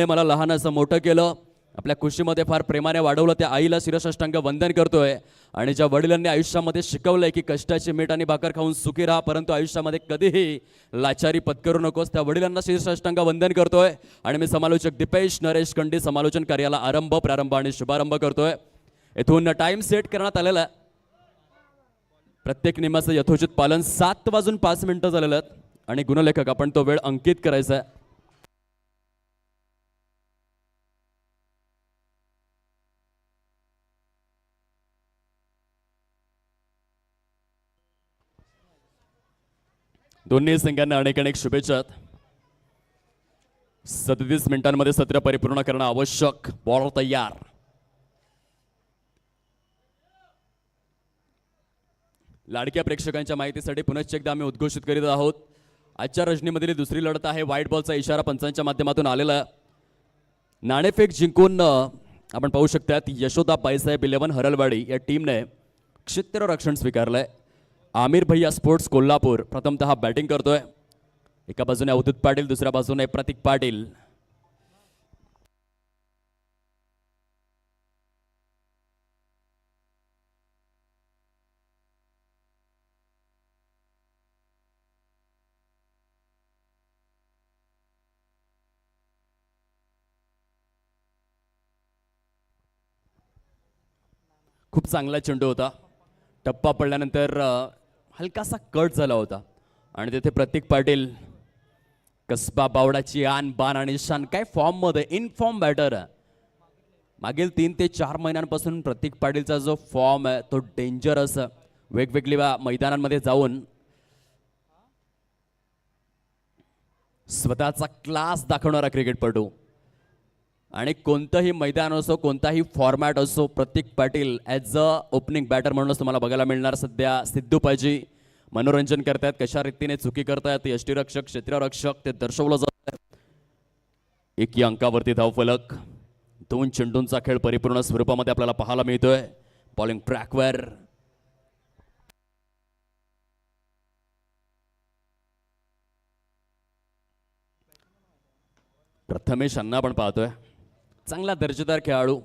मला लहानाचं मोठं केलं, आपल्या खुशीमध्ये फार प्रेमाने वाढवलं, त्या आईला शिरसाष्टांग वंदन करतोय. आणि ज्या वडिलांनी आयुष्यामध्ये शिकवलंय की कष्टाची मीठ आणि भाकर खाऊन सुखी राहा, परंतु आयुष्यामध्ये कधीही लाचारी पत्करू नकोस, त्या वडिलांना शिरसाष्टांग वंदन करतोय. आणि मी समालोचक दीपेश नरेश कंडी समालोचन कार्याला प्रारंभ आणि शुभारंभ करतोय. इथून टाइम सेट करण्यात आलेला आहे. प्रत्येक नियमाचं यथोचित पालन 7:05 झालेलं आहे आणि गुणलेखक आपण तो वेळ अंकित करायचा आहे. दोन्ही संघांना अनेक अनेक शुभेच्छा. 37 मिनिटांमध्ये सत्र परिपूर्ण करणं आवश्यक. बॉल तयार. लाडक्या प्रेक्षकांच्या माहितीसाठी पुनश्च एकदा आम्ही उद्घोषित करीत आहोत. आजच्या रजनीमधील दुसरी लढत आहे. व्हाईट बॉलचा इशारा पंचांच्या माध्यमातून आलेला. नाणेफेक जिंकून आपण पाहू शकतात यशोदा बाईसाहेब 11 हरलवाडी या टीमने क्षेत्ररक्षण स्वीकारलंय. आमिर भैया स्पोर्ट्स कोल्हापूर प्रथमतः बॅटिंग करतोय. एका बाजूने अवधूत पाटील, दुसऱ्या बाजूने प्रतीक पाटील. खूप चांगला चेंडू होता. टप्पा पडल्यानंतर हलकासा कट झाला होता आणि तिथे प्रतीक पाटील कसबा बावडाची आन बान आणि शान काय फॉर्म मध्ये इन फॉर्म बॅटर आहे. मागील 3 ते 4 महिन्यांपासून प्रतीक पाटीलचा जो फॉर्म आहे तो डेंजरस. वेगवेगळ्या मैदानांमध्ये जाऊन स्वतःचा क्लास दाखवणारा क्रिकेटपटू आणि कोणतंही मैदान असो, कोणताही फॉर्मॅट असो, Pratik Patil as a opening batter म्हणूनच तुम्हाला बघायला मिळणार. सध्या सिद्धू पाजी मनोरंजन करतायत, कशा रीतीने चुकी करतायत यष्टीरक्षक क्षेत्ररक्षक ते दर्शवलं जात. एकी अंकावरती धावफलक. 2 चेंडूंचा खेळ परिपूर्ण स्वरूपामध्ये आपल्याला पाहायला मिळतोय. बॉलिंग ट्रॅकवर प्रथमेश अण्णा आपण पाहतोय. चांगला दर्जेदार खेळाडू.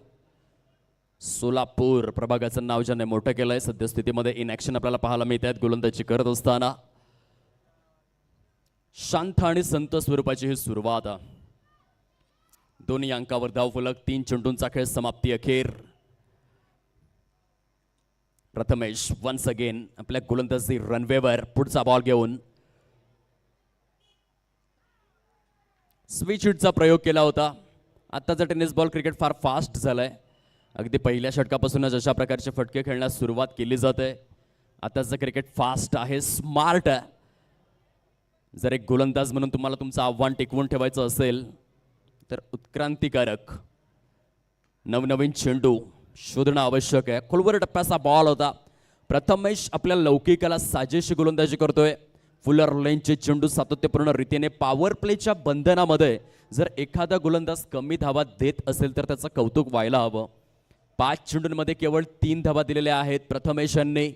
सोलापूर प्रभागाचं नाव ज्याने मोठं केलंय. सद्यस्थितीमध्ये इन ॲक्शन आपल्याला पाहायला मिळत आहेत. गोलंदाजी करत असताना शांत आणि संत स्वरूपाची ही सुरुवात. दोन्ही अंकावर धावफलक. 3 चेंडूंचा खेळ समाप्ती अखेर. प्रथमेश वन्स अगेन आपल्या गोलंदाजी रनवेवर. पुढचा बॉल घेऊन स्विच हिटचा प्रयोग केला होता. आत्ताचा टेनिस बॉल क्रिकेट फार फास्ट झालाय. अगदी पहिल्या षटकापासूनच अशा प्रकारचे फटके खेळण्यास सुरुवात केली जाते. आताचं क्रिकेट फास्ट आहे, स्मार्ट आहे. जर एक गोलंदाज म्हणून तुम्हाला तुमचं आव्हान टिकवून ठेवायचं असेल तर उत्क्रांतिकारक नवनवीन चेंडू शोधणं आवश्यक आहे. खोलवर टप्प्याचा बॉल होता. प्रथमेश आपल्या लौकिकाला साजेशी गोलंदाजी करतोय. फुलर लेनचे चेंडू सातत्यपूर्ण रीतीने पॉवर प्लेच्या बंधनामध्ये जर एखादा गोलंदाज कमी धावा देत असेल तर त्याचं कौतुक व्हायला हवं. 5 चेंडूंमध्ये केवळ 3 धावा दिलेल्या आहेत प्रथमेश यांनी.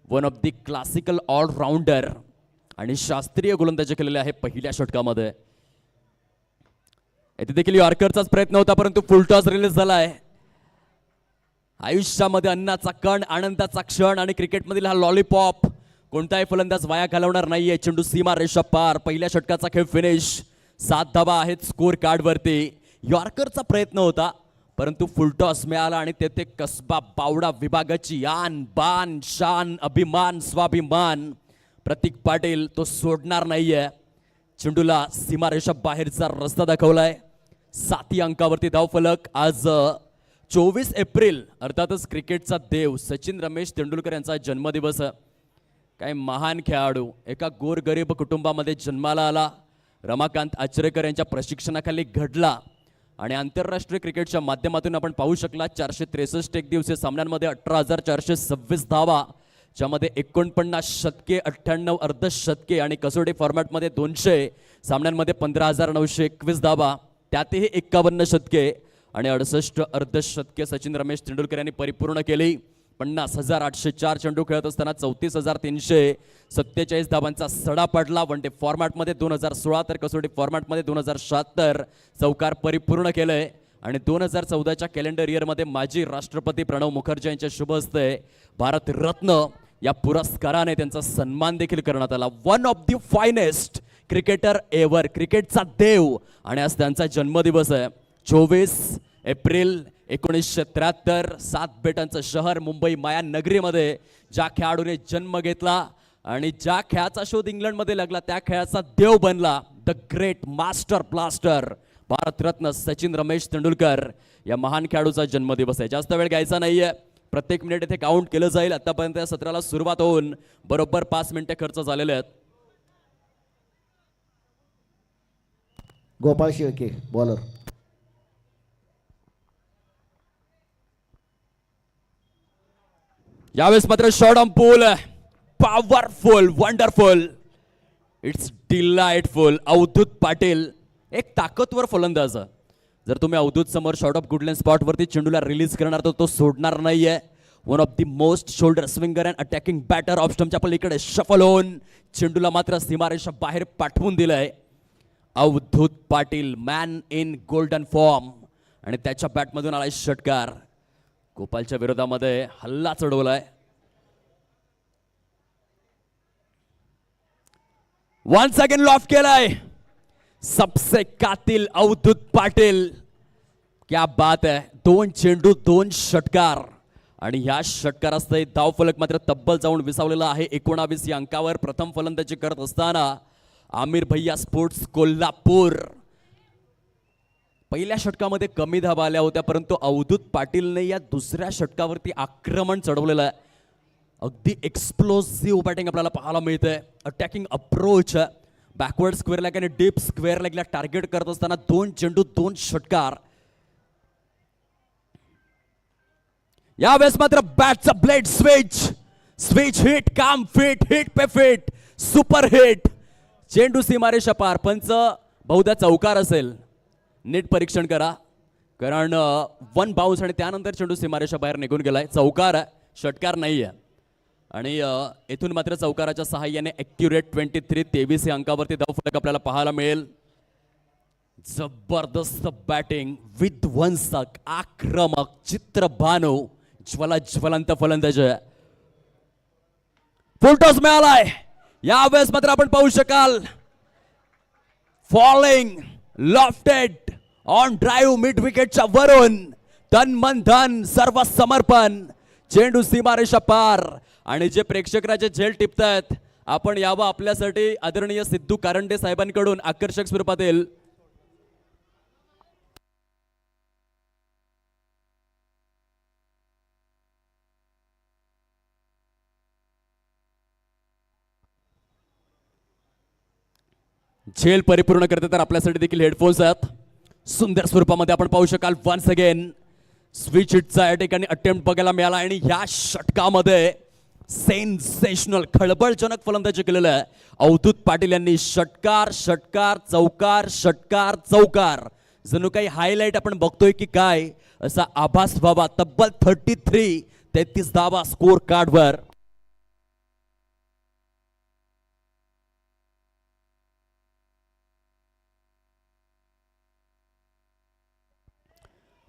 One of the classical allrounder आणि शास्त्रीय गोलंदाजी केलेले आहे पहिल्या षटकामध्ये. येथे देखील यॉर्करचाच प्रयत्न होता परंतु फुलटॉस रिलीज झालाय. आयुष्यामध्ये अन्नाचा कण, आनंदाचा क्षण आणि क्रिकेटमधील हा लॉलीपॉप कोणताही फलंदाज वाया घालवणार नाहीये. चेंडू सीमा रेषा पार. पहिल्या षटकाचा खेळ फिनिश. 7 धावा आहेत स्कोर कार्डवरती. यॉर्करचा प्रयत्न होता परंतु फुलटॉस मिळाला आणि तेथे कसबा बावडा विभागाची आन बान शान अभिमान स्वाभिमान. प्रतीक पाटील तो सोडणार नाहीये. चेंडूला सीमारेषा बाहेरचा रस्ता दाखवलाय. 7 अंकावरती धावफलक. आज 24 एप्रिल अर्थातच क्रिकेटचा देव सचिन रमेश तेंडुलकर यांचा जन्मदिवस. काय महान खेळाडू. एका गोरगरीब कुटुंबामध्ये जन्माला आला. रमाकांत आचरेकर यांच्या प्रशिक्षणाखाली घडला आणि आंतरराष्ट्रीय क्रिकेटच्या माध्यमातून आपण पाहू शकला 463 एक दिवसीय सामन्यांमध्ये 18,426 धावा, ज्यामध्ये 49 शतके, 98 अर्धशतके आणि कसोटी फॉर्मॅटमध्ये 200 सामन्यांमध्ये 15,921 धावा, त्यातही 51 शतके आणि 68 अर्धशतके सचिन रमेश तेंडुलकर यांनी परिपूर्ण केली. 50,804 चेंडू खेळत असताना 34,347 धावांचा सडा पडला. वन डे फॉर्मॅटमध्ये 2016 तर कसोटी फॉर्मॅटमध्ये 2076 चौकार परिपूर्ण केलंय. आणि 2014च्या कॅलेंडर इयरमध्ये माजी राष्ट्रपती प्रणव मुखर्जी यांच्या शुभ हस्ते भारत रत्न या पुरस्काराने त्यांचा सन्मान देखील करण्यात आला. One of the finest cricketer ever, क्रिकेटचा देव. आणि आज त्यांचा जन्मदिवस आहे. 24 एप्रिल 1973. 7 बेटांचं शहर मुंबई माया नगरीमध्ये ज्या खेळाडूने जन्म घेतला आणि ज्या खेळाचा शोध इंग्लंडमध्ये लागला त्या खेळाचा देव बनला. The great master blaster Bharat Ratna Sachin Ramesh Tendulkar या महान खेळाडूचा जन्मदिवस आहे. जास्त वेळ घ्यायचा नाहीये. प्रत्येक मिनिट इथे काउंट केलं जाईल. आतापर्यंत या सत्राला सुरुवात होऊन बरोबर 5 मिनिटे खर्च झालेले आहेत. गोपाळ शेळके बॉलर. यावेळेस मात्र short on pull, powerful, wonderful, it's delightful. Avdhoot Patil एक ताकदवर फलंदाज. जर तुम्ही अवधूत समोर शॉर्ट ऑफ गुडलँड स्पॉट वरती चेंडूला रिलीज करणार तर तो सोडणार नाहीये. One of the most shoulder swinger and attacking batter off स्टंपच्या पलीकडे शफल होऊन चेंडूला मात्र सीमारेषा बाहेर पाठवून दिलंय. Avdhoot Patil man in golden form आणि त्याच्या बॅटमधून आलाय षटकार. गोपालच्या विरोधामध्ये हल्ला चढवलाय. वन्स अगेन लॉफ केलाय. सबसे कातिल अवधूत पाटील. क्या बात है. 2 चेंडू 2 षटकार आणि ह्या षटकारासह धावफलक मात्र तब्बल जाऊन विसावलेला आहे. 19 या अंकावर प्रथम फलंदाजी करत असताना आमिर भैया स्पोर्ट्स कोल्हापूर. पहिल्या षटकामध्ये कमी धावा आल्या होत्या परंतु अवधूत पाटीलने या दुसऱ्या षटकावरती आक्रमण चढवलेलं आहे. अगदी एक्सप्लोसिव्ह बॅटिंग आपल्याला पाहायला मिळते. Attacking approach, backward square leg आणि डीप स्क्वेअर लेगला टार्गेट करत असताना 2 चेंडू 2 षटकार. यावेळेस मात्र बॅटचा ब्लेड स्विच हिट, काम फिट, हिट पे फिट, सुपर हिट. चेंडू सीमारेषा पार. पंच बहुधा चौकार असेल. नीट परीक्षण करा कारण 1 बाउन्स आणि त्यानंतर चेंडू सीमारेषा बाहेर निघून गेलाय. चौकार आहे, षटकार नाही आहे. आणि येथून मात्र चौकाराच्या सहाय्याने ॲक्युरेट 23 या अंकावरती धावफलक आपल्याला पाहायला मिळेल. जबरदस्त बॅटिंग, विध्वंसक, आक्रमक, चित्रभानू, ज्वलंत फलंदाज. फुल टॉस मिळालाय. यावेळेस मात्र आपण पाहू शकाल falling lofted on drive mid विकेटच्या वरून तन मन धन सर्व समर्पण. चेंडू सीमारेषा पार आणि जे प्रेक्षकाचे झेल टिपतायत आपण यावं आपल्यासाठी आदरणीय सिद्धू कारंडे साहेबांकडून आकर्षक स्वरूपातील झेल परिपूर्ण करते तर आपल्यासाठी देखील हेडफोन्स आहेत. सुंदर स्वरूपामध्ये आपण पाहू शकाल. वन्स अगेन स्विच हिटचा या ठिकाणी अटेम्प्ट बघायला मिळाला आणि ह्या षटकामध्ये सेन्सेशनल, खळबळजनक फलंदाजी केलेलं आहे अवधूत पाटील यांनी. षटकार षटकार चौकार, षटकार चौकार, जणू काही हायलाइट आपण बघतोय की काय असा आभास व्हावा. तब्बल 33 धावा स्कोर कार्डवर.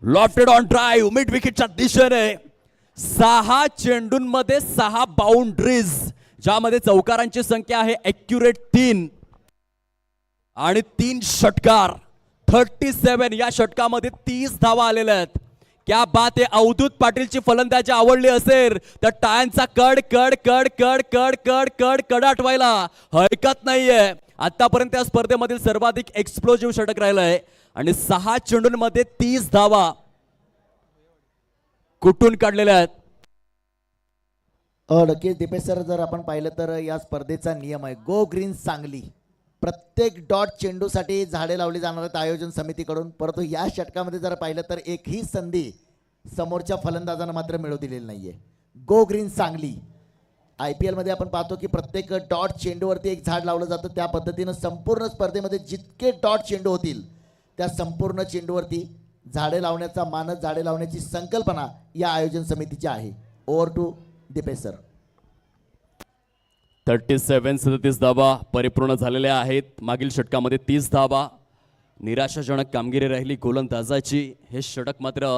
लॉफ्टेड ऑन ड्राईव्ह मिड विकेटच्या दिशेने 6 चेंडूंमध्ये 6 बाउंड्रीज, ज्यामध्ये चौकारांची संख्या आहे ॲक्युरेट 3 आणि 3 षटकार. 37 या षटकामध्ये 30 धावा आलेल्या आहेत. क्या बात आहे. अवधूत पाटीलची फलंदाजी आवडली असेल तर टाळ्यांचा कड कड कड कड कड कड कड कडाटवायला हरकत नाहीये. आतापर्यंत या स्पर्धेमधील सर्वाधिक एक्सप्लोजिव्ह षटक राहिलंय आणि 6 चेंडूंमध्ये 30 धावा कुठून काढलेल्या आहेत. नक्कीच दीपेश सर, जर आपण पाहिलं तर या स्पर्धेचा नियम आहे गो ग्रीन सांगली. प्रत्येक डॉट चेंडूसाठी झाडे लावली जाणार आहेत आयोजन समितीकडून. परंतु या षटकामध्ये जर पाहिलं तर एकही संधी समोरच्या फलंदाजांना मात्र मिळू दिलेली नाहीये. गो ग्रीन सांगली. IPL मध्ये आपण पाहतो की प्रत्येक डॉट चेंडूवरती एक झाड लावलं जातं. त्या पद्धतीनं संपूर्ण स्पर्धेमध्ये जितके डॉट चेंडू होतील त्या संपूर्ण चेंडूवरती झाडे लावण्याचा मानस, झाडे लावण्याची संकल्पना या आयोजन समितीची आहे. Over to Dipesh sir. 37 धावा परिपूर्ण झालेल्या आहेत. मागील षटकामध्ये 30 धावा. निराशाजनक कामगिरी राहिली गोलंदाजाची. हे षटक मात्र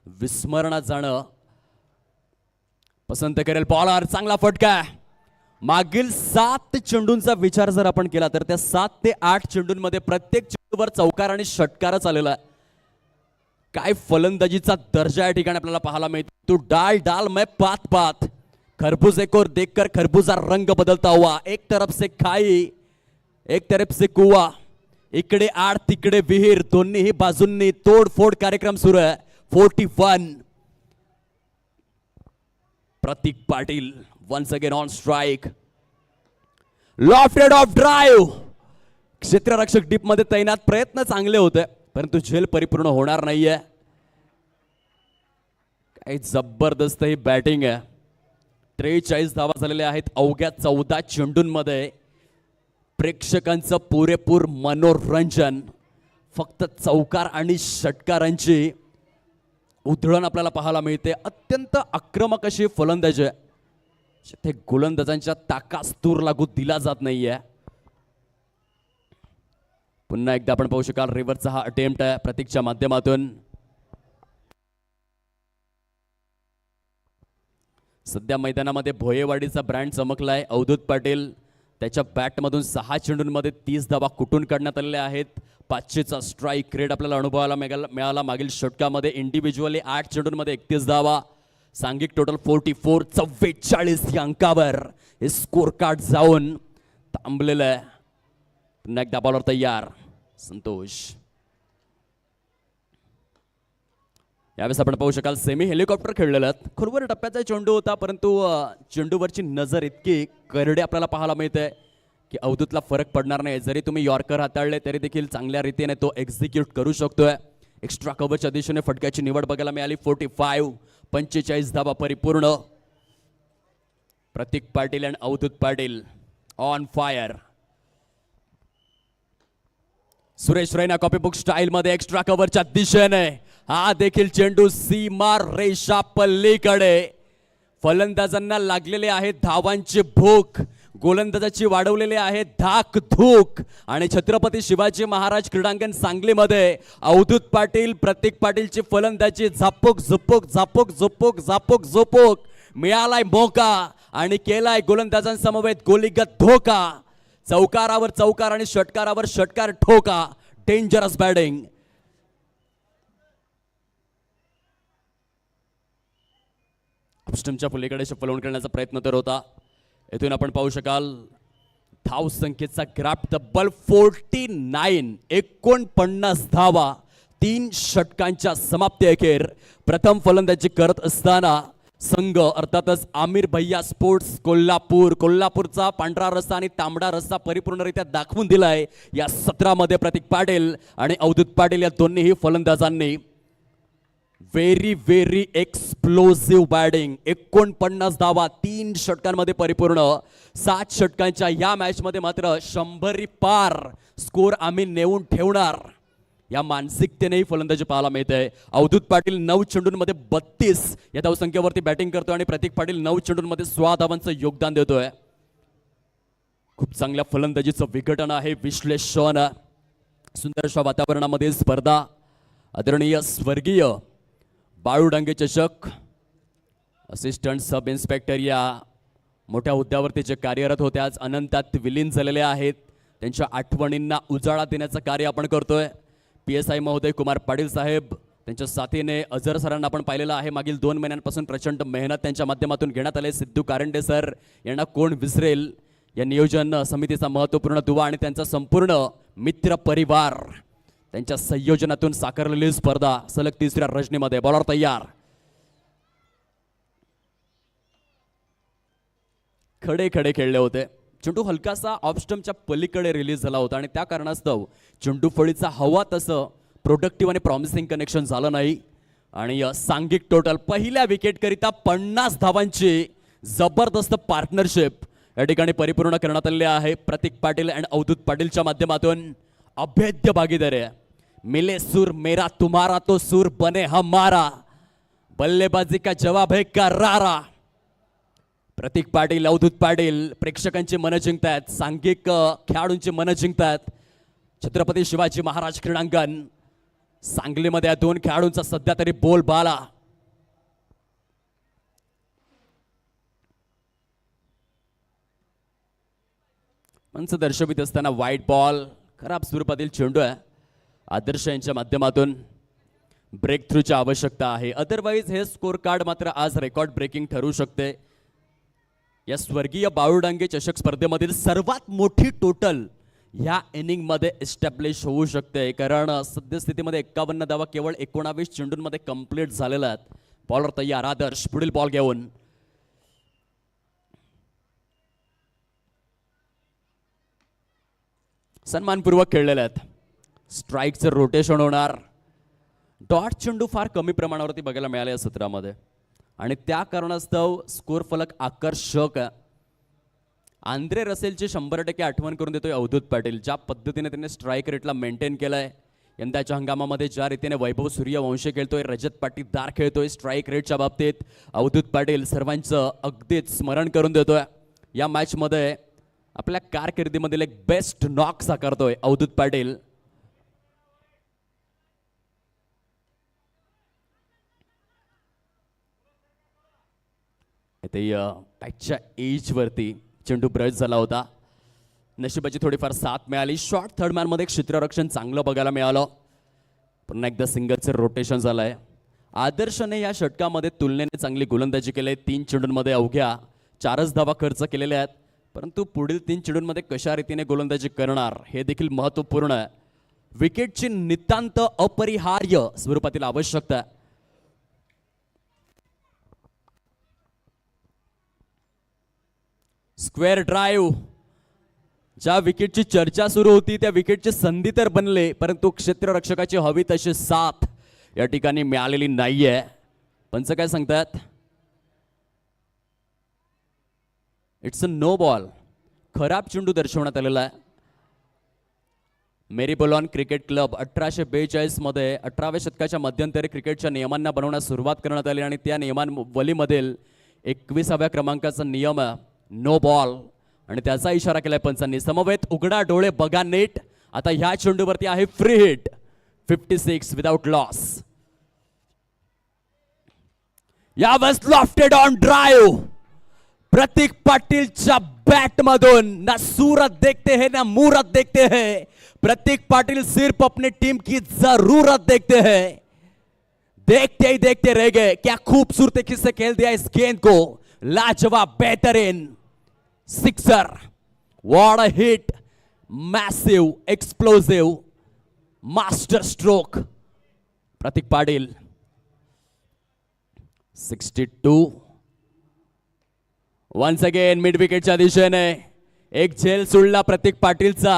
विस्मरणात जाणं पसंत करेल बॉलर. चांगला फटका. मागील 7 चेंडूंचा विचार जर आपण केला तर त्या 7 ते 8 चेंडूंमध्ये प्रत्येक चेंडूवर चौकार आणि षटकारच आलेला आहे. काय फलंदाजीचा दर्जा या ठिकाणी आपल्याला पाहायला मिळतो. तू डाल डाल मैं पात पात, खरबूजे को देखकर खरबूजा रंग बदलता हुआ, एक तरफ से खाई एक तरफ से कुआ, इकडे आड तिकडे विहीर, दोन्ही बाजूंनी तोडफोड कार्यक्रम सुरू आहे. 41. Pratik Patil once again on strike. Lofted off drive. क्षेत्ररक्षक डीप मध्ये तैनात. प्रयत्न चांगले होते परंतु झेल परिपूर्ण होणार नाहीये. काही जबरदस्त ही बॅटिंग आहे. 43 धावा झालेल्या आहेत अवघ्या 14 चेंडूंमध्ये. प्रेक्षकांचं पुरेपूर मनोरंजन. फक्त चौकार आणि षटकारांची उधळण आपल्याला पाहायला मिळते. अत्यंत आक्रमक अशी फलंदाजी आहे. ते गोलंदाजांच्या ताकास तूर लागू दिला जात नाहीये. पुन्हा एकदा आपण पाहू शकाल रिव्हरचा हा अटेम्प्ट आहे प्रतीकच्या माध्यमातून. सध्या मैदानामध्ये भोयेवाडीचा ब्रँड चमकलाय. अवधूत पाटील त्याच्या बॅटमधून 6 चेंडूंमध्ये 30 धावा कुठून काढण्यात आलेल्या आहेत. 500चा स्ट्राईक रेट आपल्याला अनुभवायला मिळाला मागील षटकामध्ये. इंडिव्हिज्युअली 8 चेंडूंमध्ये 31 धावा. सांघिक टोटल 44. 44 या अंकावर हे स्कोर कार्ड जाऊन थांबलेलं आहे. पुन्हा एकदा बॉलर तयार संतोष. यावेळेस आपण पाहू शकाल सेमी हेलिकॉप्टर खेळलेलं. खोलवर टप्प्याचा चेंडू होता परंतु चेंडूवरची नजर इतकी करडे आपल्याला पाहायला मिळते की अवधूतला फरक पडणार नाही. जरी तुम्ही यॉर्कर हाताळले तरी देखील चांगल्या रीतीने तो एक्झिक्यूट करू शकतोय. एक्स्ट्रा कव्हरच्या दिशेने फटक्याची निवड बघायला मिळाली. 45. 45 धावा परिपूर्ण. प्रतीक पाटील आणि Avdhoot Patil on fire. Suresh Raina copybook style मध्ये एक्स्ट्रा कव्हरच्या दिशेने. हा देखील चेंडू सीमा रेषा पल्लीकडे. फलंदाजांना लागलेले आहे धावांची भूक. गोलंदाजाची वाढवलेले आहे धाक धूक. आणि छत्रपती शिवाजी महाराज क्रीडांगण सांगलीमध्ये अवधूत पाटील प्रतीक पाटीलची फलंदाजी झापूक झुपूक झापूक झुपूक झापूक झुपूक. मिळालाय मौका आणि केलाय गोलंदाजांसमवेत गोलीगत धोका. चौकारावर चौकार आणि षटकारावर षटकार ठोका. Dangerous batting. स्टंपच्या पलीकडे फलवून करण्याचा प्रयत्न तर होता. येथून आपण पाहू शकाल धाव संख्येचा ग्राफ तब्बल 49. 49 धावा 3 षटकांच्या समाप्ती अखेर. प्रथम फलंदाजी करत असताना संघ अर्थातच आमिर भैया स्पोर्ट्स कोल्हापूर. कोल्हापूरचा पांढरा रस्सा आणि तांबडा रस्सा परिपूर्णरित्या दाखवून दिलाय या सत्रामध्ये. प्रतीक पाटील आणि अवधूत पाटील या दोन्हीही फलंदाजांनी व्हेरी व्हेरी एक्सप्लोसिव्ह बॅटिंग. 49 धावा 3 षटकांमध्ये परिपूर्ण. 7 षटकांच्या या मॅच मध्ये मात्र 100 पार स्कोर आम्ही नेऊन ठेवणार या मानसिकतेनेही फलंदाजी पाहायला मिळते. अवधूत पाटील 9 चेंडूंमध्ये 32 या धावसंख्येवरती बॅटिंग करतोय आणि प्रतीक पाटील 9 चेंडूंमध्ये 16 धावांचं योगदान देतोय. खूप चांगल्या फलंदाजीचं विघटन आहे. विश्लेषण. सुंदरशा वातावरणामध्ये स्पर्धा. आदरणीय स्वर्गीय बाळू डांगे चषक असिस्टंट सब इन्स्पेक्टर या मोठ्या हुद्द्यावरती जे कार्यरत होते आज अनंतात विलीन झालेले आहेत. त्यांच्या आठवणींना उजाळा देण्याचं कार्य आपण करतोय. PSI महोदय कुमार पाटील साहेब त्यांच्या साथीने अझर सरांना आपण पाहिलेलं आहे. मागील 2 महिन्यांपासून प्रचंड मेहनत त्यांच्या माध्यमातून घेण्यात आले. सिद्धू कारंडे सर यांना कोण विसरेल. या नियोजन समितीचा महत्त्वपूर्ण दुवा आणि त्यांचा संपूर्ण मित्र परिवार त्यांच्या संयोजनातून साकारलेली स्पर्धा सलग 3ऱ्या रजनीमध्ये. बॉलर तयार. खडे खडे खेळले होते. चेंडू हलकासा ऑफ स्टंपच्या पलीकडे रिलीज झाला होता आणि त्या कारणास्तव चेंडू फळीचा हवा तसं प्रोडक्टिव्ह आणि प्रॉमिसिंग कनेक्शन झालं नाही. आणि सांघिक टोटल पहिल्या विकेटकरिता 50 धावांची जबरदस्त पार्टनरशिप या ठिकाणी परिपूर्ण करण्यात आलेली आहे. प्रतीक पाटील आणि अवधूत पाटीलच्या माध्यमातून अभेद्य भागीदारी. मिले सूर मेरा तुम्हारा तो सूर बने हमारा. बल्लेबाजी का जवाब है करारा. प्रतीक पाटील, अवधूत पाटील प्रेक्षकांची मनं जिंकतायत, सांघिक खेळाडूंची मनं जिंकतायत. छत्रपती शिवाजी महाराज क्रीडांगण सांगलीमध्ये या दोन खेळाडूंचा सध्या तरी बोलबाला. मंच दर्शवित असताना व्हाईट बॉल, खराब स्वरूपातील चेंडू आहे. आदर्श यांच्या माध्यमातून ब्रेक थ्रूची आवश्यकता आहे. अदरवाईज हे स्कोर कार्ड मात्र आज रेकॉर्ड ब्रेकिंग ठरू शकते. या स्वर्गीय बाळूडांगे चषक स्पर्धेमधील सर्वात मोठी टोटल ह्या इनिंग मध्ये एस्टॅब्लिश होऊ शकते, कारण सद्यस्थितीमध्ये 51 धावा केवळ 19 चेंडूंमध्ये कंप्लीट झालेल्या आहेत. बॉलर तयार आदर्श, पुढील बॉल घेऊन सन्मानपूर्वक खेळलेले आहेत. स्ट्राईकचं रोटेशन होणार. डॉट चेंडू फार कमी प्रमाणावरती बघायला मिळाले या सत्रामध्ये आणि त्या कारणास्तव स्कोर फलक आकर्षक आहे. आंद्रे रसेलची 100% आठवण करून देतोय अवधूत पाटील. ज्या पद्धतीने त्यांनी स्ट्राईक रेटला मेंटेन केलंय यंदाच्या हंगामामध्ये, ज्या रीतीने वैभव सूर्यवंशी खेळतोय, रजत पाटीदार खेळतोय, स्ट्राईक रेटच्या बाबतीत अवधूत पाटील सर्वांचं अगदीच स्मरण करून देतोय. या मॅचमध्ये आपल्या कारकिर्दीमधील एक बेस्ट नॉक साकारतोय अवधूत पाटील. ते पॅचच्या एज वरती चेंडू ब्रश झाला होता. नशिबाची थोडीफार साथ मिळाली. शॉर्ट थर्ड मॅन मध्ये क्षेत्ररक्षण चांगलं बघायला मिळालं. पुन्हा एकदा सिंगलचं रोटेशन झालंय. आदर्शने या षटकामध्ये तुलनेने चांगली गोलंदाजी केली. 3 चेंडूंमध्ये अवघ्या 4च धावा खर्च केलेल्या आहेत, परंतु पुढील 3 चेंडूंमध्ये कशा रीतीने गोलंदाजी करणार हे देखील महत्त्वपूर्ण आहे. विकेटची नितांत अपरिहार्य स्वरूपातील आवश्यकता आहे. स्क्वेअर ड्राईव्ह, ज्या विकेटची चर्चा सुरू होती त्या विकेटची संधी तर बनले, परंतु क्षेत्ररक्षकाची हवी तशी साथ या ठिकाणी मिळालेली नाहीये. पंच काय सांगतात? It's a no ball. खराब चेंडू दर्शवण्यात आलेला आहे. मेरी बोलॉन क्रिकेट क्लब 1842 मध्ये 18व्या शतकाच्या मध्यंतरी क्रिकेटच्या नियमांना बनवण्यास सुरुवात करण्यात आली आणि त्या नियमावलीमधील 21व्या क्रमांकाचा नियम आहे नो बॉल आणि त्याचा इशारा केलाय पंचांनी. समवेत उघडा डोळे बघा नीट. आता ह्या चेंडूवरती आहे फ्री हिट 56 विदाउट लॉस. यावेळेस लॉफ्टेड ऑन ड्राइव. प्रतीक पाटिलच्या बैट मधून ना सूरत देखते हैं ना मूरत देखते हैं. प्रतीक पाटिल सिर्फ अपनी टीम की जरूरत देखते हैं. देखते ही देखते रह गए. क्या खूबसूरती से खेल दिया इस गेंद को. लाजवाब, बेहतरीन sixer. What a hit. Massive, explosive, master stroke. Pratik Patil 62. Once again mid विकेटच्या दिशेने एक झेल सोडला प्रतीक पाटीलचा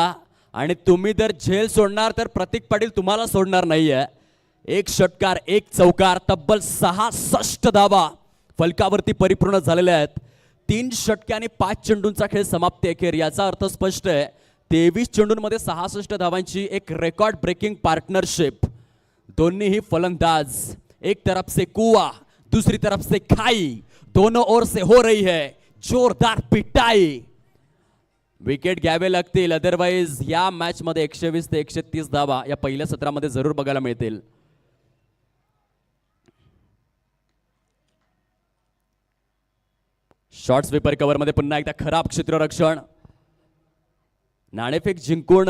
आणि तुम्ही जर झेल सोडणार तर प्रतीक पाटील तुम्हाला सोडणार नाहीये. एक षटकार, एक चौकार, तब्बल 66 धावा फलकावरती परिपूर्ण झालेल्या आहेत. 3 षटके आणि 5 चेंडूंचा खेळ समाप्ती अखेर. याचा अर्थ स्पष्ट आहे. 23 चेंडूंमध्ये 66 धावांची एक रेकॉर्ड ब्रेकिंग पार्टनरशिप. दोन्ही फलंदाज, एक तरफ से कुआ दूसरी तरफ से खाई, दोनों ओर से हो रही है जोरदार पिटाई. विकेट घ्यावे लागतील, अदरवाईज या मॅच मध्ये 120 ते 130 धावा या पहिल्या सत्रामध्ये जरूर बघायला मिळतील. शॉर्ट स्वीपर कव्हर मध्ये पुन्हा एकदा खराब क्षेत्ररक्षण. नाणेफेक जिंकून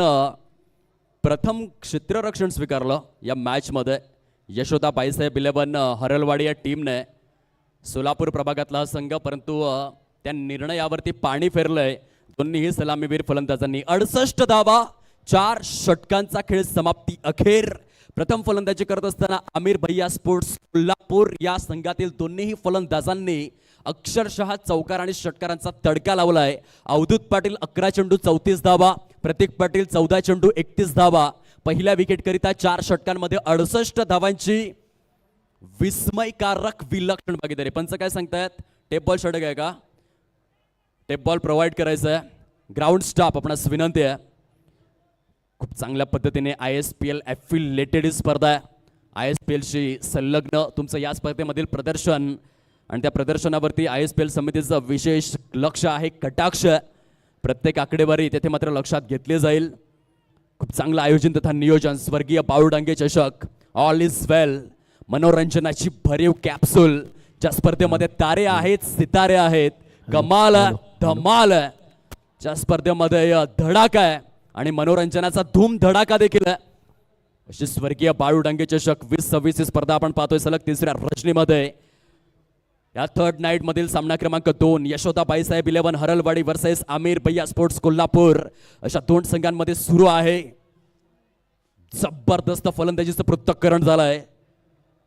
प्रथम क्षेत्ररक्षण स्वीकारलं या मॅच मध्ये यशोदा बाईसाहेब 11 हरलवाडी या टीमने. सोलापूर प्रभागातला हा संघ, परंतु त्या निर्णयावरती पाणी फेरलंय दोन्हीही सलामीवीर फलंदाजांनी. 68 धावा, 4 षटकांचा खेळ समाप्ती अखेर. प्रथम फलंदाजी करत असताना आमिर भैया स्पोर्ट्स कोल्हापूर या संघातील दोन्हीही फलंदाजांनी अक्षरशः चौकार आणि षटकारांचा तडका लावलाय. अवधूत पाटील 11 चेंडू 34 धावा, प्रतीक पाटील 14 चेंडू 31 धावा. पहिल्या विकेटकरिता 4 षटकांमध्ये 68 धावांची विस्मयकारक विलक्षण भागीदारी. पंच काय सांगतायत? टेप बॉल षटक आहे का? टेप बॉल प्रोव्हाइड करायचं आहे. ग्राउंड स्टाफ आपणास विनंती आहे. खूप चांगल्या पद्धतीने ISPL एफिलिएटेड स्पर्धा आहे. ISPL शी संलग्न तुमचं या स्पर्धेमधील प्रदर्शन आणि त्या प्रदर्शनावरती ISPL समितीचं विशेष लक्ष आहे, कटाक्ष. प्रत्येक आकडेवारी तेथे मात्र लक्षात घेतली जाईल. खूप चांगलं आयोजन तथा नियोजन. स्वर्गीय बाळू डांगे चषक, ऑल इज वेल, मनोरंजनाची भरीव कॅप्सूल. ज्या स्पर्धेमध्ये तारे आहेत, सितारे आहेत, कमाल धमाल. ज्या स्पर्धेमध्ये धडाका आहे आणि मनोरंजनाचा धूम धडाका देखील आहे, अशी स्वर्गीय बाळू डांगे चषक 2026 ही स्पर्धा आपण पाहतोय सलग तिसऱ्या रजनीमध्ये. या थर्ड नाईट मधील सामना क्रमांक 2 यशोदा बाईसाहेब 11 हरलवाडी वर्सेस आमिर भैया स्पोर्ट्स कोल्हापूर अशा दोन संघांमध्ये सुरू आहे. जबरदस्त फलंदाजीचं पृथक्करण झालंय.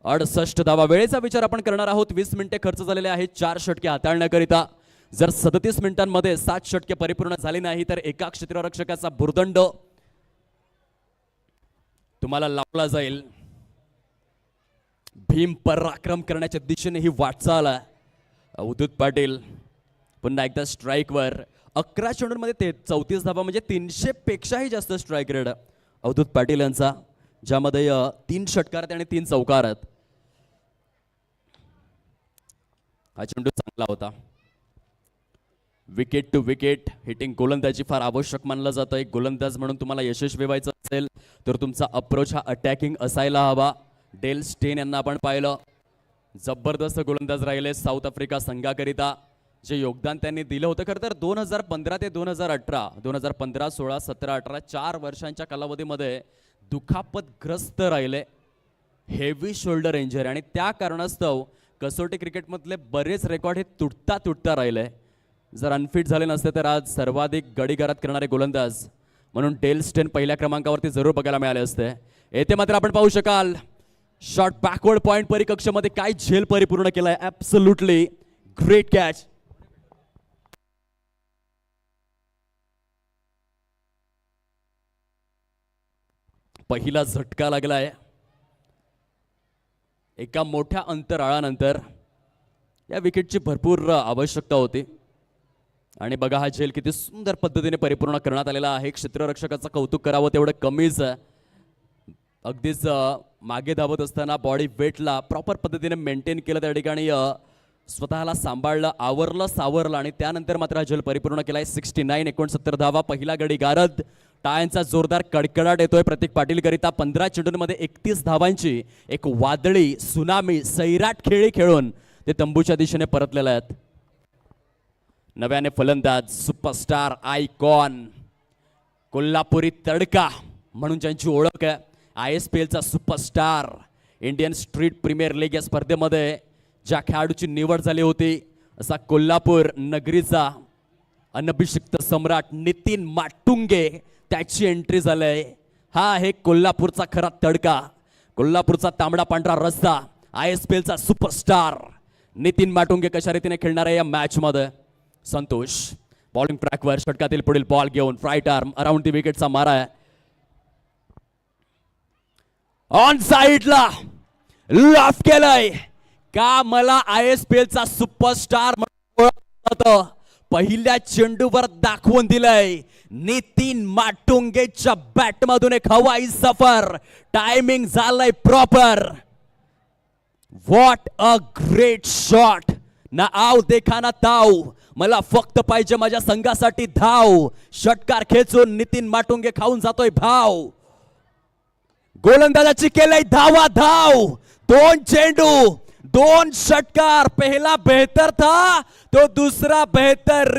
68 धावा. वेळेचा विचार आपण करणार आहोत. 20 मिनिटे खर्च झालेले आहेत 4 षटके हाताळण्याकरिता. जर 37 मिनिटांमध्ये 7 षटके परिपूर्ण झाली नाही तर एका क्षेत्ररक्षकाचा भुर्दंड तुम्हाला लावला जाईल. भीम पराक्रम करण्याच्या दिशेने ही वाटचाल आहे. अवधूत पाटील पुन्हा एकदा स्ट्राईकवर. 11 चेंडूंमध्ये 34 धावा म्हणजे 300 पेक्षाही जास्त स्ट्राईक रेट अवधूत पाटील यांचा, ज्यामध्ये 3 षटकार आहेत आणि 3 चौकार आहेत. हा चेंडू चांगला होता. विकेट टू विकेट हिटिंग गोलंदाजी फार आवश्यक मानलं जातं. एक गोलंदाज म्हणून तुम्हाला यशस्वी व्हायचं असेल तर तुमचा अप्रोच हा अटॅकिंग असायला हवा. डेल स्टेन यांना आपण पाहिलं, जबरदस्त गोलंदाज राहिले साऊथ आफ्रिका संघाकरिता. जे योगदान त्यांनी दिलं होतं खरं तर 2015 ते 2018, 2015, 16, 17, 18 4 वर्षांच्या कालावधीमध्ये दुखापतग्रस्त राहिले, हेवी शोल्डर इंजरी, आणि त्या कारणास्तव कसोटी क्रिकेटमधले बरेच रेकॉर्ड हे तुटता राहिले. जर अनफिट झाले नसते तर आज सर्वाधिक गडीगारात करणारे गोलंदाज म्हणून डेल स्टेन पहिल्या क्रमांकावरती जरूर बघायला मिळाले असते. येथे मात्र आपण पाहू शकाल शॉट बॅकवर्ड पॉइंट परिकक्षामध्ये काय झेल परिपूर्ण केलाय. Absolutely great catch. पहिला झटका लागलाय एका मोठ्या अंतराळानंतर. या विकेटची भरपूर आवश्यकता होती आणि बघा हा झेल किती सुंदर पद्धतीने परिपूर्ण करण्यात आलेला आहे. क्षेत्ररक्षकाचं कौतुक करावं तेवढं कमीच आहे. अगदीच मागे धावत असताना बॉडी वेटला प्रॉपर पद्धतीने मेंटेन केलं, त्या ठिकाणी स्वतःला सांभाळलं, आवरलं सावरलं आणि त्यानंतर मात्र हा झेल परिपूर्ण केलाय. 69 69 धावा. पहिला गडी गारद. टाळ्यांचा जोरदार कडकडाट येतोय प्रतीक पाटील करिता. 15 चेंडूंमध्ये 31 धावांची एक वादळी सुनामी सैराट खेळी खेळून ते तंबूच्या दिशेने परतलेले आहेत. नव्याने फलंदाज सुपरस्टार आयकॉन कोल्हापुरी तडका म्हणून ज्यांची ओळख आहे, ISPLचा superstar, Indian Street Premier League या स्पर्धेमध्ये ज्या खेळाडूची निवड झाली होती असा कोल्हापूर नगरीचा अनभिषिक्त सम्राट नितीन माटुंगे त्याची एंट्री झाली. हा आहे कोल्हापूरचा खरा तडका, कोल्हापूरचा तांबडा पांढरा रस्ता, ISPLचा सुपरस्टार नितीन माटुंगे कशा रीतीने खेळणार आहे या मॅच मध्ये. संतोष बॉलिंग ट्रॅकवर षटकातील पुढील बॉल घेऊन फ्राईट आर्म अराउंड दी विकेटचा मारा आहे. ऑन साइडला लॉफ केलंय का मला ISPLचा सुपरस्टार म्हणून पहिल्या चेंडूवर दाखवून दिलंय. नितीन माटुंगेच्या बॅटमधून एक हवाई सफर. टायमिंग झालंय proper. What a great shot. ना आव देखा ना ताव. मला फक्त पाहिजे माझ्या संघासाठी धाव. षटकार खेचून नितीन माटुंगे खाऊन जातोय भाव. गोलंदाजाची केलंय धावा धाव. 2 चेंडू 2 षटकार. पहला बेहतर था तो दूसरा बेहतरीन.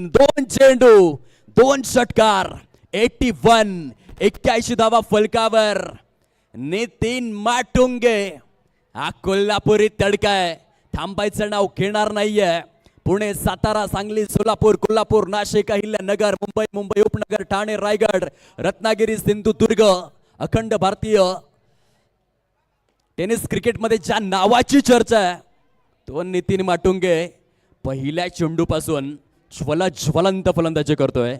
2 चेंडू 2 षटकार. 81 धावा फलकावर. नितीन माटुंगे हा कोल्हापुरी तडका आहे. थांबायचं नाव घेणार नाहीये. पुणे, सातारा, सांगली, सोलापूर, कोल्हापूर, नाशिक, अहिल्यानगर, मुंबई उपनगर, ठाणे, रायगड, रत्नागिरी, सिंधुदुर्ग, अखंड भारतीय टेनिस क्रिकेटमध्ये ज्या नावाची चर्चा आहे तो नितीन माटुंगे पहिल्या चेंडूपासून ज्वलंत फलंदाजी करतोय.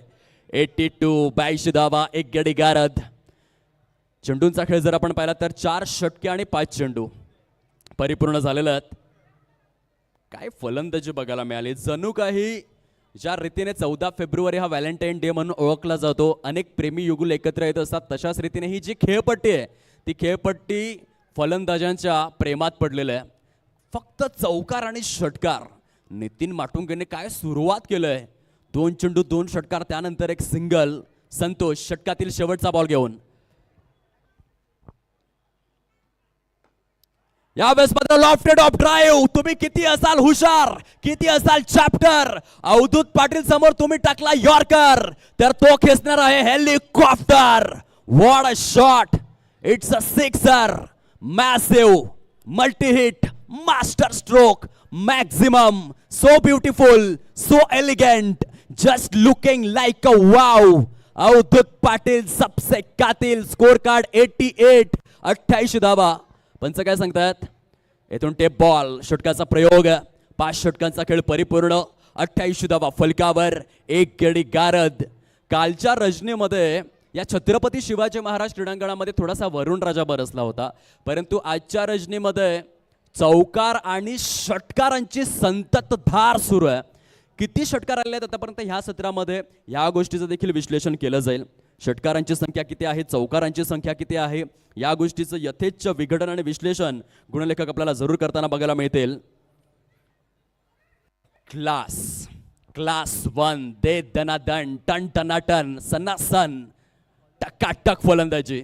82 धावा, 1 गडी गारद. चेंडूंचा खेळ जर आपण पाहिला तर 4 षटके आणि 5 चेंडू परिपूर्ण झालेले आहेत. काय फलंदाजी बघायला मिळाली. जणू काही ज्या रीतीने 14 फेब्रुवारी हा व्हॅलेंटाईन डे म्हणून ओळखला जातो, अनेक प्रेमी युगुल एकत्र येत असतात, तशाच रीतीने ही जी खेळपट्टी आहे ती खेळपट्टी फलंदाजांच्या प्रेमात पडलेलं आहे. फक्त चौकार आणि षटकार. नितीन माटुंगेने काय सुरुवात केलंय. 2 चेंडू 2 षटकार, त्यानंतर एक सिंगल. संतोष षटकातील शेवटचा बॉल घेऊन. यावेळेस मात्र लॉफ्टेड ऑफ ड्राईव्ह. तुम्ही किती असाल हुशार, किती असाल चॅप्टर, अवधूत पाटील समोर तुम्ही टाकला यॉर्कर, तर तो खेचणार आहे helicopter. What a shot. It's a sixer. Massive multi hit, master stroke, maximum. So beautiful, so elegant, just looking like a wow. Avdhoot Patil सबसे कातिल. Score card 88. 88 धावा. पंच काय सांगतात. येथून टेप बॉल. षटकाचा प्रयोग. 5 षटकांचा खेळ परिपूर्ण. 88 धावा फलकावर. एक गडी गारद. कालच्या रजनीमध्ये या छत्रपती शिवाजी महाराज क्रीडांगणामध्ये थोडासा वरुण राजा बरसला होता, परंतु आजच्या रजनीमध्ये चौकार आणि षटकारांची संततधार सुरू आहे. किती षटकार आले आहेत आतापर्यंत ह्या सत्रामध्ये, या गोष्टीचं देखील विश्लेषण केलं जाईल. षटकारांची संख्या किती आहे, चौकारांची संख्या किती आहे, या गोष्टीचं यथेच्छ विघटन आणि विश्लेषण गुणलेखक आपल्याला जरूर करताना बघायला मिळतील. क्लास 1. दे दनादन, टन टनाटन, सन्नासन, टकाटक फलंदाजी.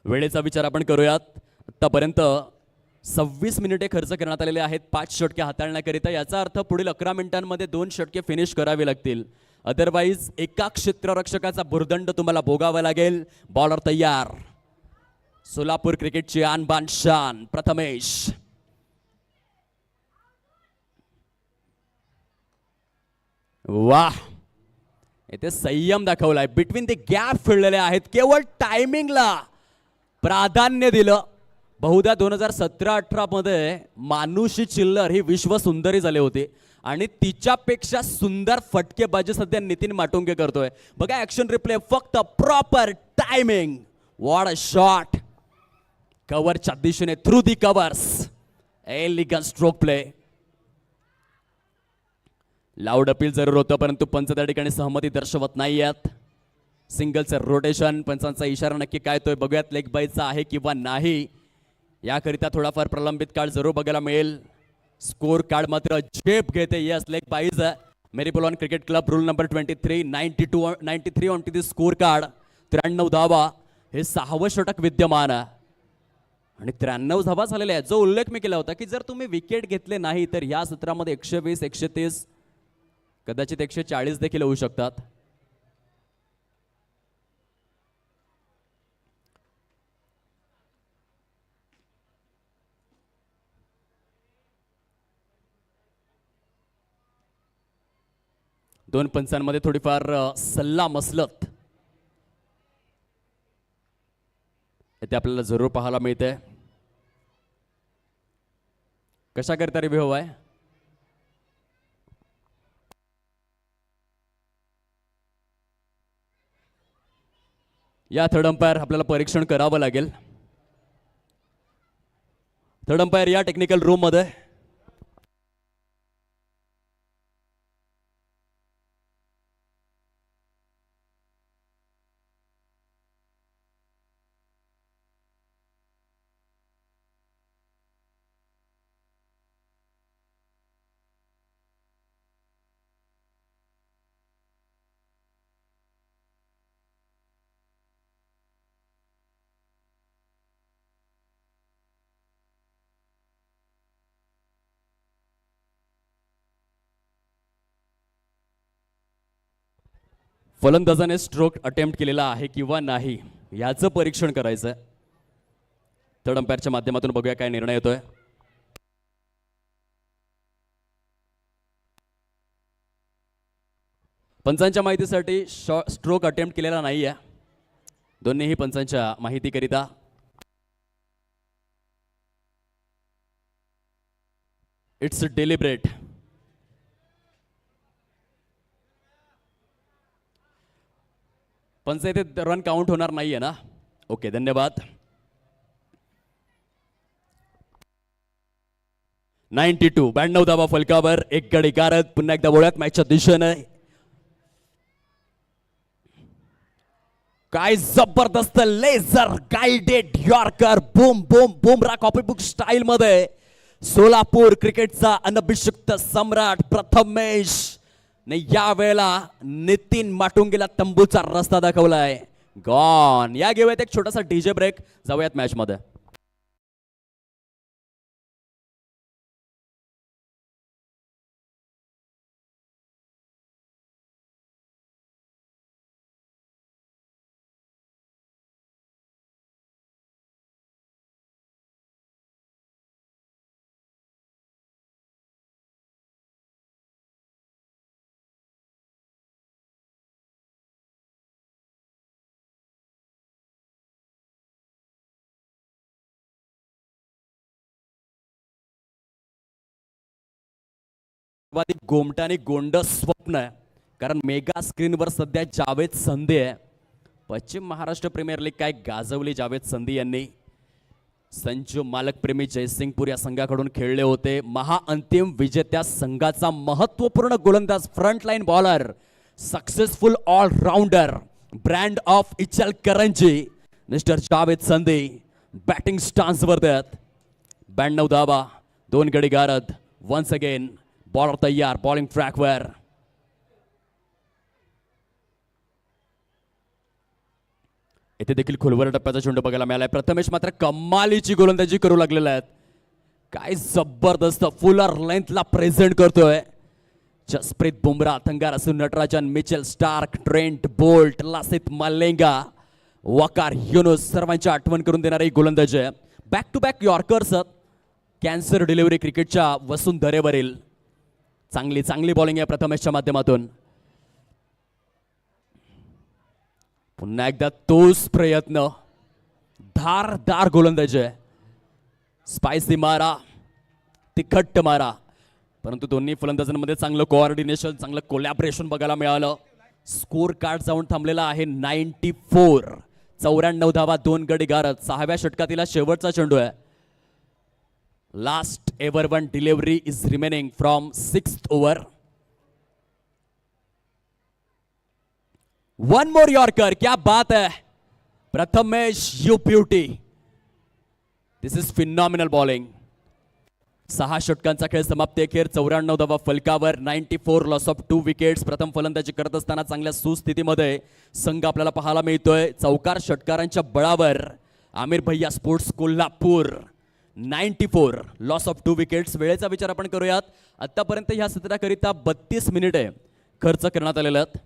वेळेचा विचार आपण करूयात. आतापर्यंत 26 मिनिटे खर्च करण्यात आलेले आहेत 5 षटके हाताळण्याकरिता. याचा अर्थ पुढील 11 मिनिटांमध्ये 2 षटके फिनिश करावे लागतील. अदरवाईज एका क्षेत्ररक्षकाचा भुर्दंड तुम्हाला भोगावा लागेल. बॉलर तयार. सोलापूर क्रिकेटची आणबाण शान प्रथमेश. वाह, येथे संयम दाखवलाय. बिटवीन द गॅप फिरलेले आहेत. केवळ टायमिंगला प्राधान्य दिलं. बहुधा 2017-18 मध्ये मानुषी चिल्लर ही विश्व सुंदरी झाले होते आणि तिच्यापेक्षा सुंदर फटकेबाजी सध्या नितीन माटुंगे करतोय. बघा ऍक्शन रिप्ले. फक्त proper timing. What a shot. कव्हरच्या दिशेने through the covers. Elegant stroke play. Loud appeal जरूर होतं, परंतु पंच त्या ठिकाणी सहमती दर्शवत नाही आहेत. सिंगलचं रोटेशन. पंचांचा इशारा नक्की काय तोय बघूयात. लेग बायचा आहे किंवा नाही, याकरिता थोडाफार प्रलंबित काळ जरूर बघायला मिळेल. स्कोर कार्ड मात्र झेप घेते. Yes, leg byes. Marylebone cricket club rule number 23. 93 on to the score card. 93 धावा. हे 6वं षटक विद्यमान आणि 93 धावा झालेल्या आहेत. जो उल्लेख मी केला होता की जर तुम्ही विकेट घेतले नाही तर या सत्रामध्ये 120, 130, कदाचित 140 देखील होऊ शकतात. दोन पंचांमध्ये थोडीफार सल्ला मसलत ते आपल्याला जरूर पाहायला मिळते. कशा करता रिव्ह्यू हवाय. या थर्ड अंपायर आपल्याला परीक्षण करावं लागेल. थर्ड अंपायर या टेक्निकल रूम मध्ये. फलंदाजाने स्ट्रोक अटेम्प्ट केलेला आहे किंवा नाही याचं परीक्षण करायचं. थर्ड अंपायरच्या माध्यमातून बघूया काय निर्णय येतोय. पंचांच्या माहितीसाठी स्ट्रोक अटेम्प्ट केलेला नाही आहे. दोन्हीही पंचांच्या माहितीकरिता. It's deliberate. पंच इथे रन काउंट होणार नाहीये ना. ओके, धन्यवाद. 92 92 धावा फलकावर. एक गडी गारद. पुन्हा एकदा बोळ्यात मॅचच्या दिशेने. काय जबरदस्त laser guided yorker. Boom boom Bumrah copy book style मध्ये सोलापूर क्रिकेटचा अनभिषिक्त सम्राट प्रथमेश ने यावेळेला नितीन माटुंगीला तंबूचा रस्ता दाखवलाय. गॉन. या घेऊयात एक छोटासा डीजे ब्रेक, जाऊयात मॅच मध्ये. सर्वाधिक गोमटाने गोंड स्वप्न आहे, कारण मेगा स्क्रीनवर सध्या जावेद संधी आहे. पश्चिम महाराष्ट्र प्रीमियर लीग काय गाजवली जावेद संधी यांनी. संजू मालकप्रेमी जयसिंगपूर या संघाकडून खेळले होते. महाअंतिम विजेत्या संघाचा महत्वपूर्ण गोलंदाज, frontline bowler, successful allrounder, brand of Ichalkaranji mister Javed संधी बॅटिंग स्टान्सवर देत. 92 धावा, 2 गडी गारद. वन्स अगेन बॉलर तयार, बॉलिंग ट्रॅकवर. येथे देखील खोलवर टप्प्याचा चेंडू बघायला मिळालाय. प्रथमेश मात्र कमालीची गोलंदाजी करू लागलेला आहेत. काय जबरदस्त फुलर लेंथला प्रेझेंट करतोय. Jasprit Bumrah, Thangarasu Natarajan, Mitchell Starc, Trent Boult, Lasith Malinga, Waqar Younis सर्वांची आठवण करून देणारी गोलंदाजी आहे. Back to back yorkers, cancer delivery क्रिकेटच्या वसुंधरेवरील चांगली बॉलिंग आहे प्रथमेशच्या माध्यमातून. पुन्हा एकदा तोच प्रयत्न, धारदार गोलंदाजी आहे. स्पायसी मारा, तिखट मारा, परंतु दोन्ही फलंदाजांमध्ये चांगलं कोऑर्डिनेशन, चांगलं कोलॅबरेशन बघायला मिळालं. स्कोर कार्ड जाऊन थांबलेला आहे 94. 94 धावा, 2 गडी गारद. 6व्या षटकातील शेवटचा चेंडू आहे. Last ever one delivery is remaining from 6th over. One more yorker, क्या बात है Prathamesh, you beauty. This is phenomenal bowling. 6 षटकांचा खेळ समाप्ती अखेर. 94 धावा फलकावर, 94 लॉस ऑफ 2 विकेट्स. प्रथम फलंदाजी करत असताना चांगल्या सुस्थितीमध्ये संघ आपल्याला पाहायला मिळतोय. चौकार षटकारांच्या बळावर Aamir Bhaiya sports Kolhapur 94 loss of 2 wickets. वेळेचा विचार आपण करूयात. आतापर्यंत ह्या सत्राकरिता 32 मिनिटे खर्च करण्यात आलेले आहेत.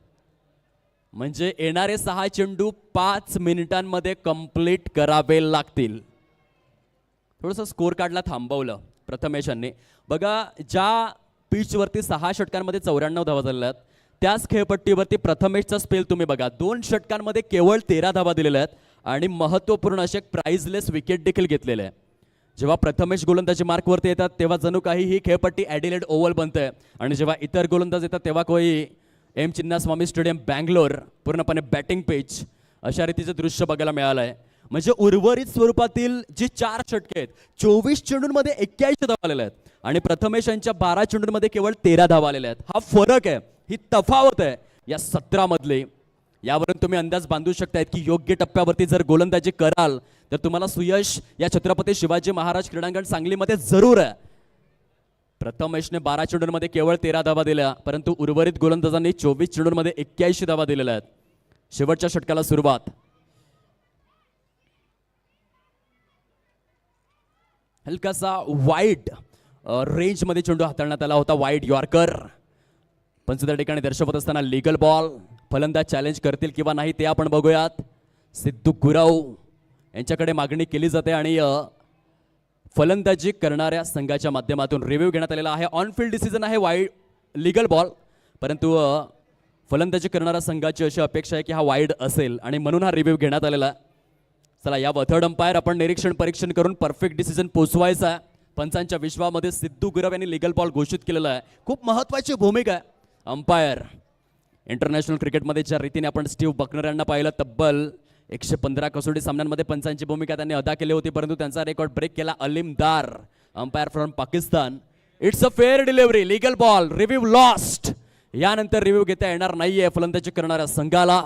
म्हणजे येणारे 6 चेंडू 5 मिनिटांमध्ये कंप्लीट करावे लागतील. थोडंसं स्कोर कार्डला थांबवलं प्रथमेशांनी. बघा, ज्या पिचवरती 6 षटकांमध्ये 94 धावा झालेल्या आहेत, त्याच खेळपट्टीवरती प्रथमेशचा स्पेल तुम्ही बघा. 2 षटकांमध्ये केवळ 13 धावा दिलेल्या आहेत आणि महत्त्वपूर्ण असे एक प्राइजलेस विकेट देखील घेतलेले आहे. जेव्हा प्रथमेश गोलंदाजी मार्कवरती येतात तेव्हा जणू काही ही खेळपट्टी ॲडिलेड ओव्हल बनते, आणि जेव्हा इतर गोलंदाज येतात तेव्हा कोई एम चिन्नास्वामी स्टेडियम बँगलोर पूर्णपणे बॅटिंग पिच अशा रीतीचं दृश्य बघायला मिळालं आहे. म्हणजे उर्वरित स्वरूपातील जी 4 षटके आहेत, 24 चेंडूंमध्ये 81 धावा आलेल्या आहेत आणि प्रथमेश यांच्या 12 चेंडूंमध्ये केवळ 13 धावा आलेल्या आहेत. हा फरक आहे, ही तफावत आहे या सत्रामधली. यावरून तुम्ही अंदाज बांधू शकतायत की योग्य टप्प्यावरती जर गोलंदाजी कराल तर तुम्हाला सुयश या छत्रपती शिवाजी महाराज क्रीडांगण सांगलीमध्ये जरूर आहे. प्रथमेशने 12 चेंडूंमध्ये केवळ 13 धावा दिल्या, परंतु उर्वरित गोलंदाजांनी 24 चेंडूंमध्ये 81 धावा दिलेल्या आहेत. शेवटच्या षटकाला सुरुवात. हलकासा वाईड रेंजमध्ये चेंडू हाताळण्यात आला होता. Wide yorker. पंच त्या ठिकाणी दर्शवत असताना लीगल बॉल. फलंदाज चॅलेंज करतील किंवा नाही ते आपण बघूयात. सिद्धू गुराव यांच्याकडे मागणी केली जाते आणि फलंदाजी करणाऱ्या संघाच्या माध्यमातून रिव्ह्यू घेण्यात आलेला आहे. ऑन फील्ड डिसिजन आहे, वाईड लीगल बॉल, परंतु फलंदाजी करणाऱ्या संघाची अशी अपेक्षा आहे की हा वाईड असेल आणि म्हणून हा रिव्ह्यू घेण्यात आलेला आहे. चला, या थर्ड अंपायर आपण निरीक्षण परीक्षण करून परफेक्ट डिसिजन पोचवायचा आहे. पंचांच्या विश्वामध्ये सिद्धू गुरव यांनी लीगल बॉल घोषित केलेला आहे. खूप महत्त्वाची भूमिका आहे अंपायर. इंटरनॅशनल क्रिकेटमध्ये ज्या रीतीने आपण स्टीव्ह बकनर यांना पाहिलं, तब्बल 115 कसोटी सामन्यांमध्ये पंचांची भूमिका त्यांनी अदा केली होती, परंतु त्यांचा रेकॉर्ड ब्रेक केला अलीम दार, umpire from Pakistan. It's a fair delivery, legal ball, review lost. यानंतर रिव्ह्यू घेता येणार नाहीये फलंदाजी करणाऱ्या संघाला.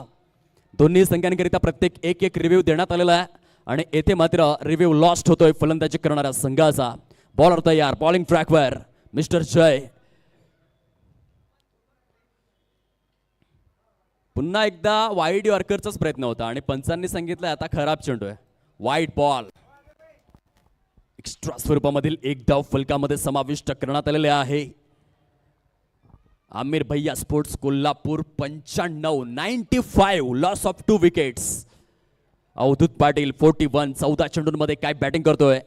दोन्ही संघांकरिता प्रत्येक एक रिव्ह्यू देण्यात आलेला आहे आणि येथे मात्र रिव्ह्यू लॉस्ट होतोय फलंदाजी करणाऱ्या संघाचा. बॉलर तयार, बॉलिंग ट्रॅकवर मिस्टर जय. पुन्हा एकदा वाईड यॉर्करचाच प्रयत्न होता आणि पंचांनी सांगितलं आता खराब चेंडू आहे, वाईड बॉल. एक्स्ट्रा स्वरूपामधील एक धाव फलकामध्ये समाविष्ट करण्यात आलेले आहे. Aamir Bhaiya sports Kolhapur 95 loss of 2 wickets. Avdhoot Patil 41 14 चेंडूंमध्ये काय बॅटिंग करतोय.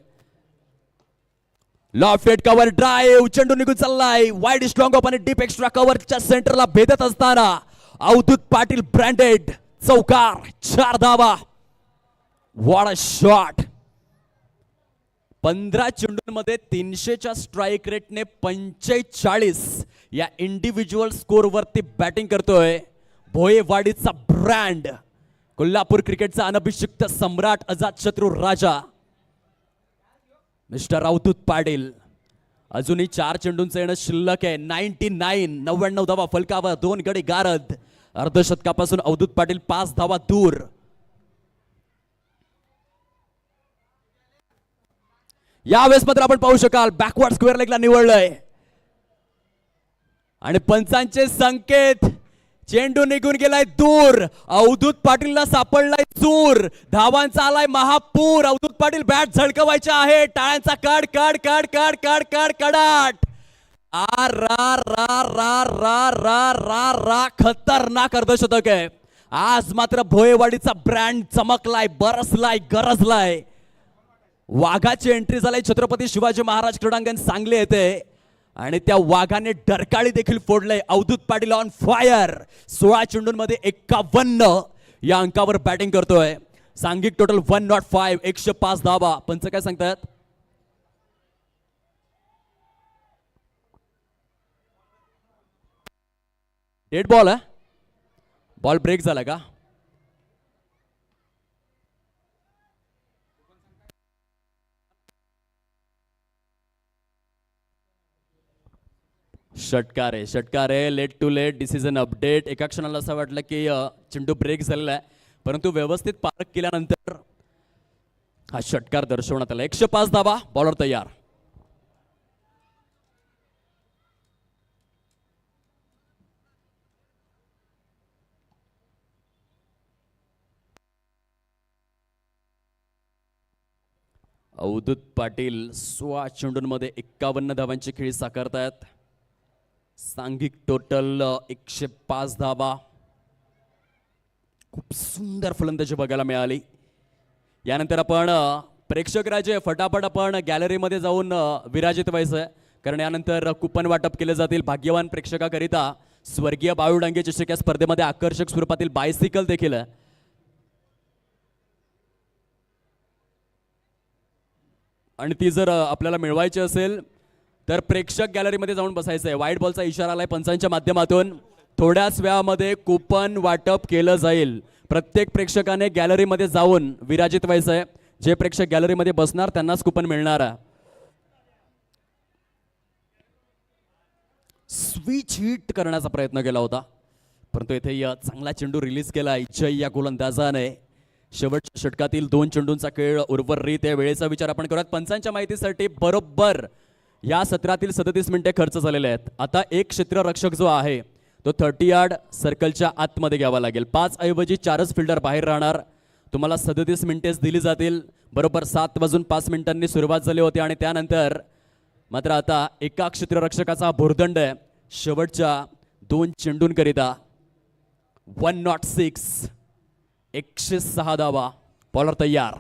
लॉफ्टेड कव्हर ड्राईव्ह, चेंडू निघून चाललाय वाईड स्ट्रॉंग ऑफ आणि डीप एक्स्ट्रा कव्हरच्या सेंटरला भेदत असताना अवधूत पाटील ब्रँडेड चौकार, 4 धावा. What a shot. 15 चेंडूंमध्ये 300च्या स्ट्राईक रेटने 45 या इंडिव्हिज्युअल स्कोरवरती बॅटिंग करतोय भोयेवाडीचा ब्रँड, कोल्हापूर क्रिकेटचा अनभिषिक्त सम्राट, अजातशत्रू राजा मिस्टर अवधूत पाटील. अजूनही 4 चेंडूंचं येणं शिल्लक आहे. 99 धावा फलकावर, 2 गडी गारद. अर्धशतकापासून अवधूत पाटील 5 धावा दूर. यावेळेस मात्र आपण पाहू शकाल बॅकवर्ड स्क्वेअर लेगला निवडलंय आणि पंचांचे संकेत. चेंडू निघून गेलाय दूर, अवधूत पाटीलला सापडलाय चूर, धावांचा आलाय महापूर. अवधूत पाटील बॅट झळकवायचे आहे, टाळ्यांचा काढ काढ काढ काढ काढ काढ कडाट. आ रा रा रा रा रा रा रा खतरनाक अर्धशतक आहे. आज मात्र भोयेवाडीचा ब्रँड चमकलाय, बरसलाय, गरजलाय. वाघाची एंट्री झाली छत्रपती शिवाजी महाराज क्रीडांगण सांगली येते आणि त्या वाघाने डरकाळी देखील फोडलंय. Avdhoot Patil on fire. 16 चेंडूंमध्ये 51 या अंकावर बॅटिंग करतोय. सांघिक टोटल 105, 105 धावा. पंच काय सांगतात. डेड बॉल आहे, बॉल ब्रेक झाला का. षटकार आहे, षटकार आहे. Late to late decision update. एका क्षणाला असं वाटलं की चेंडू ब्रेक झालेला आहे, परंतु व्यवस्थित पार्क केल्यानंतर हा षटकार दर्शवण्यात आला. 105 धावा. बॉलर तयार. अवधूत पाटील 16 चेंडूंमध्ये 51 धावांची खेळी साकारतायत. सांघिक टोटल 105 धावा. खूप सुंदर फलंदाजी बघायला मिळाली. यानंतर आपण प्रेक्षक राजे फटाफट आपण गॅलरीमध्ये जाऊन विराजित व्हायचं आहे, कारण यानंतर कुपन वाटप केले जातील भाग्यवान प्रेक्षकाकरिता. स्वर्गीय बाळू डांगे चषक या स्पर्धेमध्ये आकर्षक स्वरूपातील बायसिकल देखील आहे. आणि ती जर आपल्याला मिळवायची असेल तर प्रेक्षक गॅलरीमध्ये जाऊन बसायचं आहे. व्हाईट बॉलचा इशारा आलाय पंचांच्या माध्यमातून. थोड्याच वेळामध्ये कुपन वाटप केलं जाईल. प्रत्येक प्रेक्षकाने गॅलरीमध्ये जाऊन विराजित व्हायचं आहे. जे प्रेक्षक गॅलरीमध्ये बसणार त्यांनाच कुपन मिळणार आहे. स्विच हिट करण्याचा प्रयत्न केला होता, परंतु इथे चांगला चेंडू रिलीज केला जय या गोलंदाजाने. शेवटच्या षटकातील 2 चेंडूंचा खेळ उर्वरित या वेळेचा विचार आपण करूयात. पंचांच्या माहितीसाठी बरोबर या सत्रातील 37 मिनिटे खर्च झालेले आहेत. आता एक क्षेत्ररक्षक जो आहे तो 30 यार्ड सर्कलच्या आतमध्ये घ्यावा लागेल. 5 ऐवजी 4च फिल्डर बाहेर राहणार. तुम्हाला 37 मिनिटेच दिली जातील. बरोबर 7:05 सुरुवात झाली होती आणि त्यानंतर मात्र आता एका क्षेत्ररक्षकाचा भुर्दंड आहे शेवटच्या 2 चेंडूंकरिता. 106, 106 धावा. बॉलर तयार.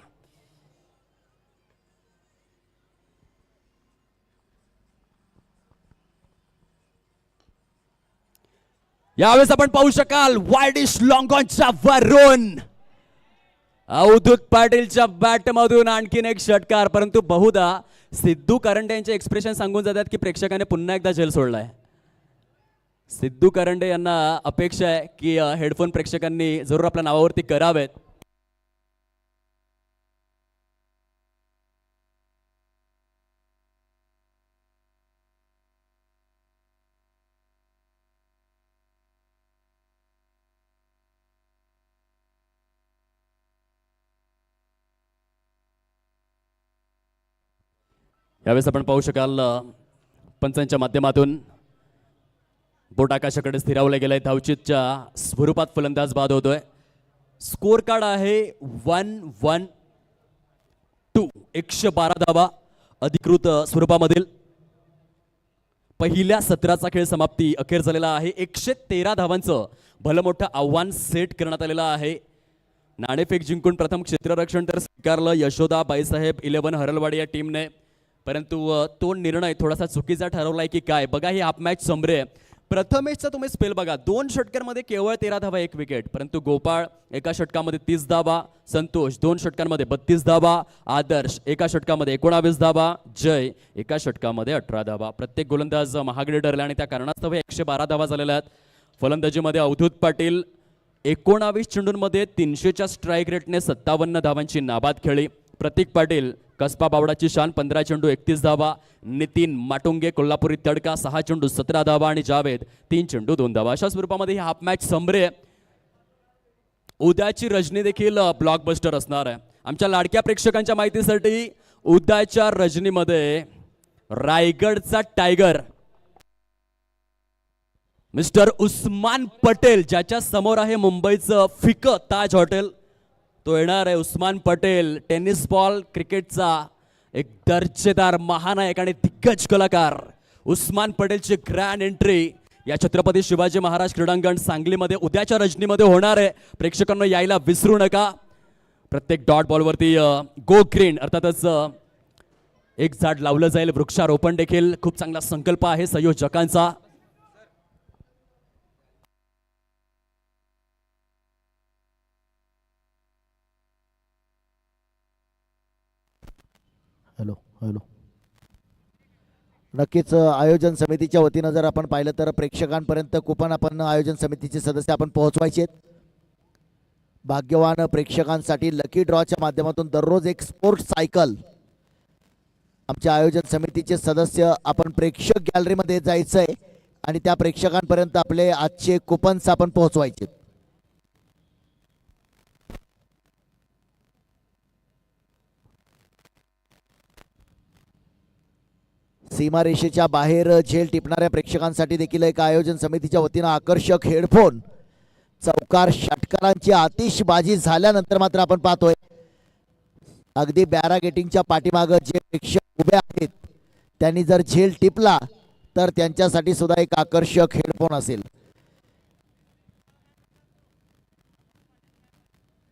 यावेळेस आपण पाहू शकाल वाईडिश लॉंग ऑनच्या वरून अवधूत पाटीलच्या बॅटमधून आणखीन एक षटकार. परंतु बहुधा सिद्धू करंडे यांचे एक्सप्रेशन सांगून जातात की प्रेक्षकाने पुन्हा एकदा झेल सोडलाय. सिद्धू करंडे यांना अपेक्षा आहे की हेडफोन प्रेक्षकांनी जरूर आपल्या नावावरती करावेत. यावेळेस आपण पाहू शकाल पंचांच्या माध्यमातून बोट आकाशाकडे स्थिरावले गेले. धावचीतच्या स्वरूपात फलंदाज बाद होतोय. स्कोर कार्ड आहे 1-1-2. 112 धावा अधिकृत स्वरूपामधील. पहिल्या सत्राचा खेळ समाप्ती अखेर झालेला आहे. 113 धावांचं भलं मोठं आव्हान सेट करण्यात आलेलं आहे. नाणेफेक जिंकून प्रथम क्षेत्ररक्षण तर स्वीकारलं यशोदा बाईसाहेब 11 हरलवाडी या टीमने, परंतु तो निर्णय थोडासा चुकीचा ठरवलाय की काय. बघा ही हाफ मॅच समरे. प्रथमेशचा तुम्ही स्पेल बघा. 2 षटकांमध्ये केवळ 13 धावा 1 विकेट, परंतु गोपाळ एका षटकामध्ये 30 धावा, संतोष 2 षटकांमध्ये 32 धावा, आदर्श एका षटकामध्ये 19 धावा, जय एका षटकामध्ये 18 धावा. प्रत्येक गोलंदाज महागडे ठरले आणि त्या कारणास्तव 112 धावा झालेल्या आहेत. फलंदाजीमध्ये अवधूत पाटील 19 चेंडूंमध्ये 300च्या स्ट्राईक रेटने 57 धावांची नाबाद खेळी. प्रतीक पाटील कसबा बावडाची शान 15 चेंडू 31 धावा. नितीन माटुंगे कोल्हापुरी तडका 6 चेंडू 17 धावा आणि जावेद 3 चेंडू 2 धावा. अशा स्वरूपामध्ये ही हाफ मॅच समरे. उद्याची रजनी देखील ब्लॉकबस्टर असणार आहे. आमच्या लाडक्या प्रेक्षकांच्या माहितीसाठी उद्याच्या रजनीमध्ये रायगडचा टायगर मिस्टर उस्मान पटेल, ज्याच्या समोर आहे मुंबईचं फिकं ताज हॉटेल, तो येणार आहे. उस्मान पटेल टेनिस बॉल क्रिकेटचा एक दर्जेदार महानायक आणि दिग्गज कलाकार. उस्मान पटेलची ग्रँड एंट्री या छत्रपती शिवाजी महाराज क्रीडांगण सांगलीमध्ये उद्याच्या रजनीमध्ये होणार आहे. प्रेक्षकांना यायला विसरू नका. प्रत्येक डॉट बॉलवरती गो ग्रीन अर्थातच एक झाड लावलं जाईल. वृक्षारोपण देखील खूप चांगला संकल्प आहे संयोजकांचा. हॅलो हॅलो नक्कीच आयोजन समितीच्या वतीनं जर आपण पाहिलं तर प्रेक्षकांपर्यंत कुपन आपण आयोजन समितीचे सदस्य आपण पोहोचवायचे. भाग्यवान प्रेक्षकांसाठी लकी ड्रॉच्या माध्यमातून दररोज एक स्पोर्ट्स सायकल आमच्या आयोजन समितीचे सदस्य आपण प्रेक्षक गॅलरीमध्ये जायचंय आणि त्या प्रेक्षकांपर्यंत आपले आजचे कुपन्स आपण पोहोचवायचे. सीमारेषेच्या बाहेर झेल टिपणाऱ्या प्रेक्षकांसाठी देखील एक आयोजन समितीच्या वतीनं आकर्षक हेडफोन. चौकार षटकारांची आतिषबाजी झाल्यानंतर मात्र आपण पाहतोय अगदी बॅरागेटिंगच्या पाठीमागं जे प्रेक्षक उभे आहेत त्यांनी जर झेल टिपला तर त्यांच्यासाठी सुद्धा एक आकर्षक हेडफोन असेल.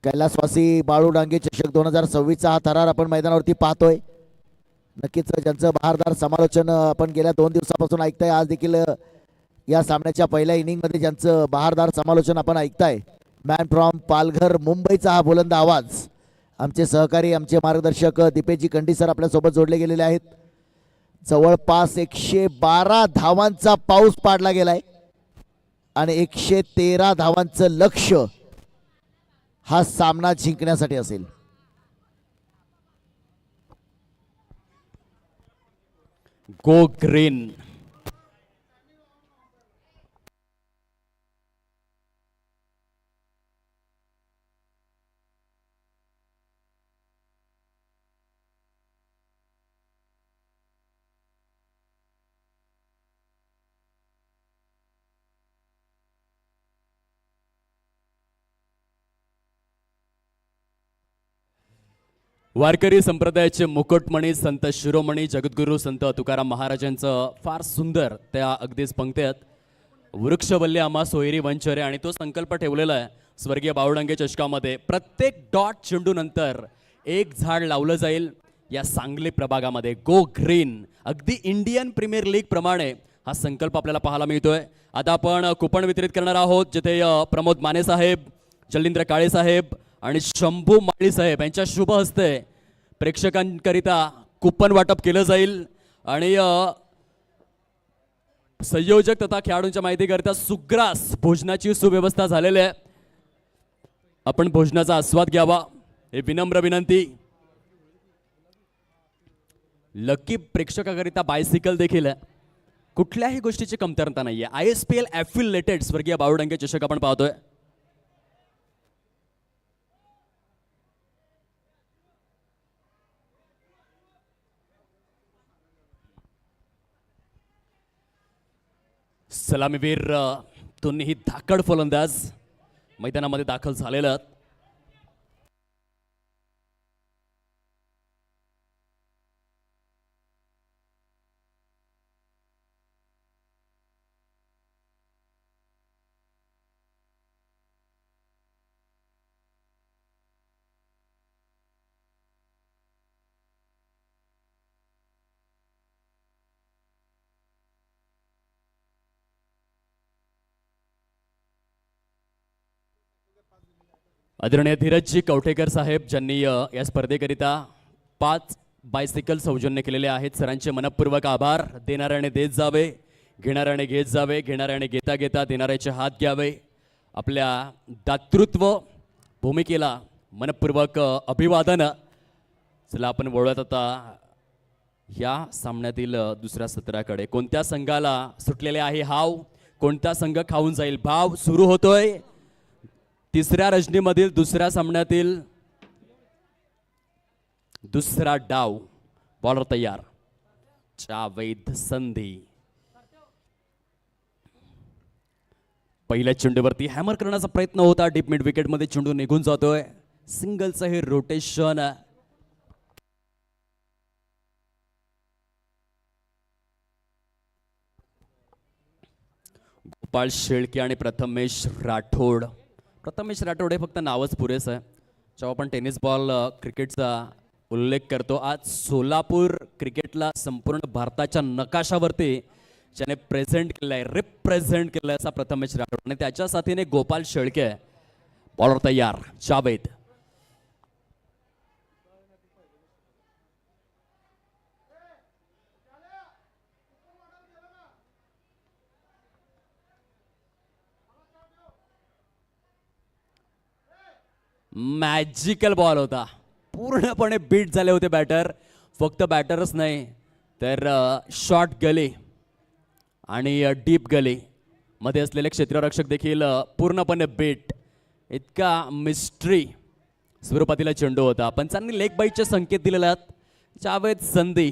कैलासवासी बाळू डांगे चषक 2026चा हा थरार आपण मैदानावरती पाहतोय. नक्कीच ज्यांचं बहारदार समालोचन आपण गेल्या 2 दिवसापासून ऐकताय, आज देखील या सामन्याच्या पहिल्या इनिंगमध्ये ज्यांचं बहारदार समालोचन आपण ऐकताय, मॅन फ्रॉम पालघर मुंबईचा हा बुलंद आवाज. आमचे सहकारी आमचे मार्गदर्शक दीपेशजी कंडी सर आपल्यासोबत जोडले गेलेले आहेत. जवळपास 112 धावांचा पाऊस पाडला गेलाय आणि 113 धावांचं लक्ष हा सामना जिंकण्यासाठी असेल. Go green. वारकरी संप्रदायाचे मुकुटमणी संत शिरोमणी जगद्गुरू संत तुकाराम महाराजांचं फार सुंदर त्या अगदीच पंक्ती आहेत. वृक्षवल्ली आम्हा सोयरी वंचरे, आणि तो संकल्प ठेवलेला आहे स्वर्गीय बावडंगे चषकामध्ये. प्रत्येक डॉट चेंडू नंतर एक झाड लावलं जाईल या सांगली प्रभागामध्ये. Go green. अगदी इंडियन प्रीमियर लीग प्रमाणे हा संकल्प आपल्याला पाहायला मिळतोय. आता आपण कुपन वितरित करणार आहोत, जिथे प्रमोद माने साहेब, चलिंद्र काळे साहेब आणि शंभू माळी साहेब यांच्या शुभ हस्ते प्रेक्षकांकरिता कुपन वाटप केलं जाईल. आणि संयोजक तथा खेळाडूंच्या माहितीकरिता सुग्रास भोजनाची सुव्यवस्था झालेली आहे. आपण भोजनाचा आस्वाद घ्यावा हे विनम्र विनंती. लकी प्रेक्षकाकरिता बायसिकल देखील आहे. कुठल्याही गोष्टीची कमतरता नाहीये. ISPL ॲफिलिएटेड स्वर्गीय बावडंगे चषक आपण पाहतोय. सलामीवीर दोन्हीही धाकड फलंदाज मैदानामध्ये दाखल झालेलं. आदरणीय धीरजजी कवठेकर साहेब ज्यांनी या स्पर्धेकरिता 5 बायसिकल सौजन्य केलेले आहेत. सरांचे मनपूर्वक आभार. देणाऱ्याने देत जावे, घेणाऱ्याने घेत जावे, घेणाऱ्याने घेता घेता देणाऱ्याचे हात घ्यावे. आपल्या दातृत्व भूमिकेला मनपूर्वक अभिवादन. चला आपण वळूयात आता या सामन्यातील दुसऱ्या सत्राकडे. कोणत्या संघाला सुटलेले आहे हाव, कोणता संघ खाऊन जाईल भाव सुरू होतोय. तिसऱ्या रजनीमधील दुसऱ्या सामन्यातील दुसरा डाव. बॉलर तयार. जावेद संधी पहिल्या चेंडूवरती हॅमर करण्याचा प्रयत्न होता. डीप मिड विकेट मध्ये चेंडू निघून जातोय. सिंगलचं हे रोटेशन. गोपाळ शेळके आणि प्रथमेश राठोड. प्रथमेश राठोड हे फक्त नावच पुरेसं आहे. जेव्हा आपण टेनिस बॉल क्रिकेटचा उल्लेख करतो, आज सोलापूर क्रिकेटला संपूर्ण भारताच्या नकाशावरती ज्याने प्रेझेंट केलंय, रिप्रेझेंट केलंय असा प्रथमेश राठोड आणि त्याच्या साथीने गोपाळ शेळके. बॉलर तयार. जावेद मॅजिकल बॉल होता. पूर्णपणे बीट झाले होते बॅटर. फक्त बॅटरच नाही तर शॉर्ट गली आणि डीप गली मध्ये असलेले क्षेत्ररक्षक देखील पूर्णपणे बीट. इतका मिस्ट्री स्वरूपातील चेंडू होता. पंचांनी लेग बाईटचे संकेत दिलेले आहेत. जावेद संधी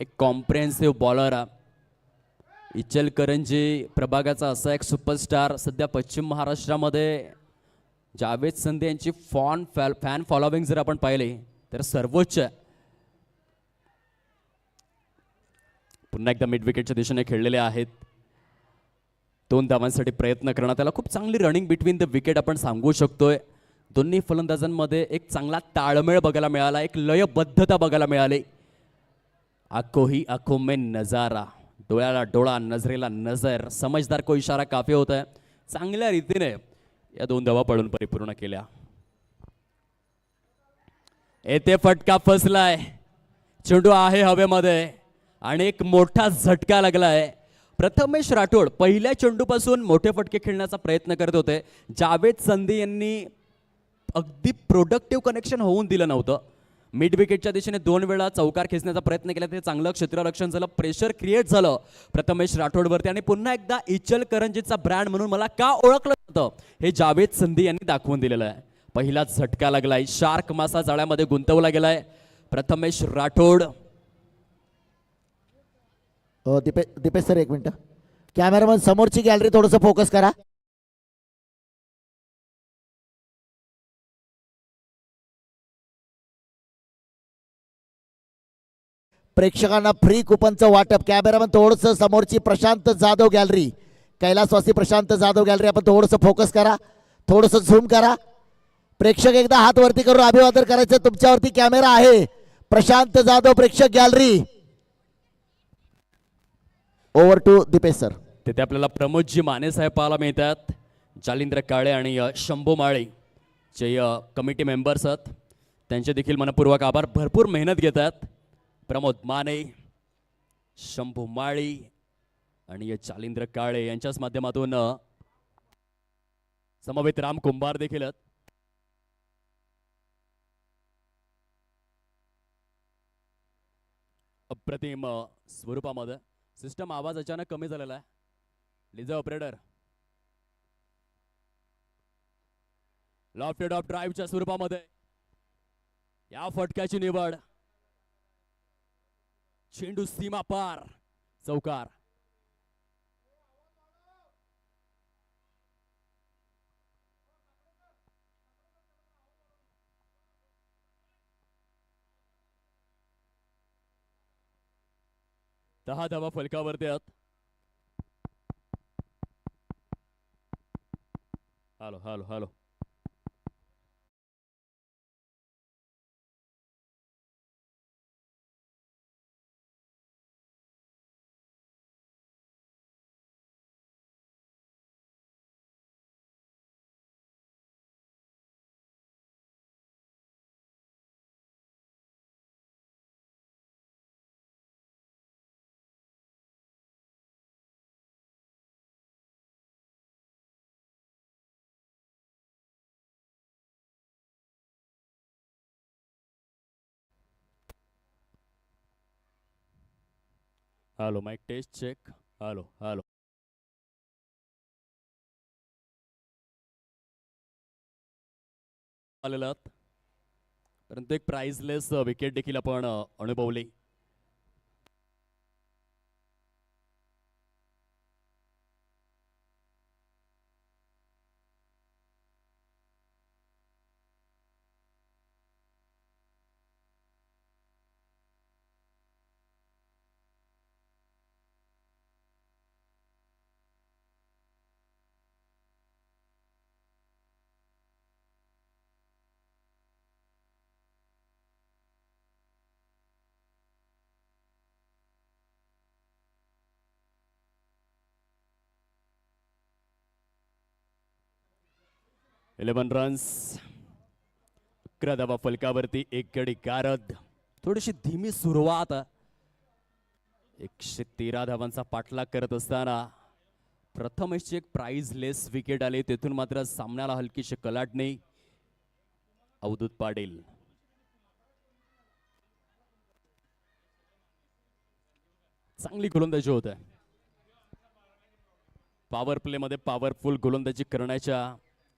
एक कॉम्प्रिहेन्सिव्ह बॉलर. इचलकरंजी प्रभागाचा असा एक सुपरस्टार सध्या पश्चिम महाराष्ट्रामध्ये. जावेद संधी यांची फॅन फॉलोविंग जर आपण पाहिली तर सर्वोच्च. पुन्हा एकदा मिड विकेटच्या दिशेने खेळलेले आहेत. 2 धावांसाठी प्रयत्न करणार. त्याला खूप चांगली रनिंग बिटवीन द विकेट आपण सांगू शकतोय. दोन्ही फलंदाजांमध्ये एक चांगला ताळमेळ बघायला मिळाला, एक लयबद्धता बघायला मिळाली. आखो ही आखो में नजारा, डोळ्याला डोळा, नजरेला नजर, समझदार को इशारा काफी होत आहे. चांगल्या रीतीने या 2 धावा पळून परिपूर्ण केल्या. येथे फटका फसलाय. चेंडू आहे हवेमध्ये आणि एक मोठा झटका लागलाय. प्रथमेश राठोड पहिल्या चेंडूपासून मोठे फटके खेळण्याचा प्रयत्न करत होते. जावेद संधी यांनी अगदी प्रोडक्टिव्ह कनेक्शन होऊन दिलं नव्हतं. मिड विकेटच्या दिशेने 2 वेळा चौकार खेचण्याचा प्रयत्न केला. ते चांगलं क्षेत्ररक्षण झालं, प्रेशर क्रिएट झालं प्रथमेश राठोडवरती. आणि पुन्हा एकदा इचलकरंजीचा ब्रँड म्हणून मला का ओळखलं जातं हे जावेद संधी यांनी दाखवून दिलेलं आहे. पहिला झटका लागलाय. शार्क मासा जाळ्यामध्ये गुंतवला गेलाय प्रथमेश राठोड. दीपेश सर एक मिनिट. कॅमेरामन समोरची गॅलरी थोडंसं फोकस करा. प्रेक्षकांना फ्री कुपनचं वाटप. कॅमेरामन थोडंसं समोरची प्रशांत जाधव गॅलरी, कैलासवासी प्रशांत जाधव गॅलरी आपण थोडंसं फोकस करा, थोडंसं झूम करा. प्रेक्षक एकदा हात वरती करून अभिवादन करायचं. तुमच्यावरती कॅमेरा आहे. प्रशांत जाधव प्रेक्षक gallery. Over to Dipesh sir. तिथे आपल्याला प्रमोदजी माने साहेब पाहायला मिळतात. जालिंद्र काळे आणि शंभू माळी जे कमिटी मेंबर्स आहेत त्यांचे देखील मनपूर्वक आभार. भरपूर मेहनत घेतात प्रमोद माने, शंभू माळी आणि जालिंद्र काळे यांच्याच माध्यमातून समवेत राम कुंभार देखील आहेत. अप्रतिम स्वरूपामध्ये. सिस्टम आवाज अचानक कमी झालेला आहे. लिझा ऑपरेटर लॉफ्टेड ऑफ ड्राईव्हच्या स्वरूपामध्ये या फटक्याची निवड. चेंडू सीमा पार, चौकार. 10 धावा फलकावरती आहेत. Hello hello hello. Hello mike test check. Hello hello. आलेला परंतु एक प्राइजलेस विकेट देखील आपण अनुभवली. Eleven runs. 11 धावा फलकावरती. एक गडी गारद. थोडीशी धीमी सुरुवात. 113 धावांचा पाठलाग करत असताना प्रथमची एक प्राइजलेस विकेट आली. तेथून मात्र सामन्याला हलकीशी कलाटणी. अवधूत पाटील चांगली गोलंदाजी होत आहे. पॉवर प्ले मध्ये पॉवरफुल गोलंदाजी करण्याच्या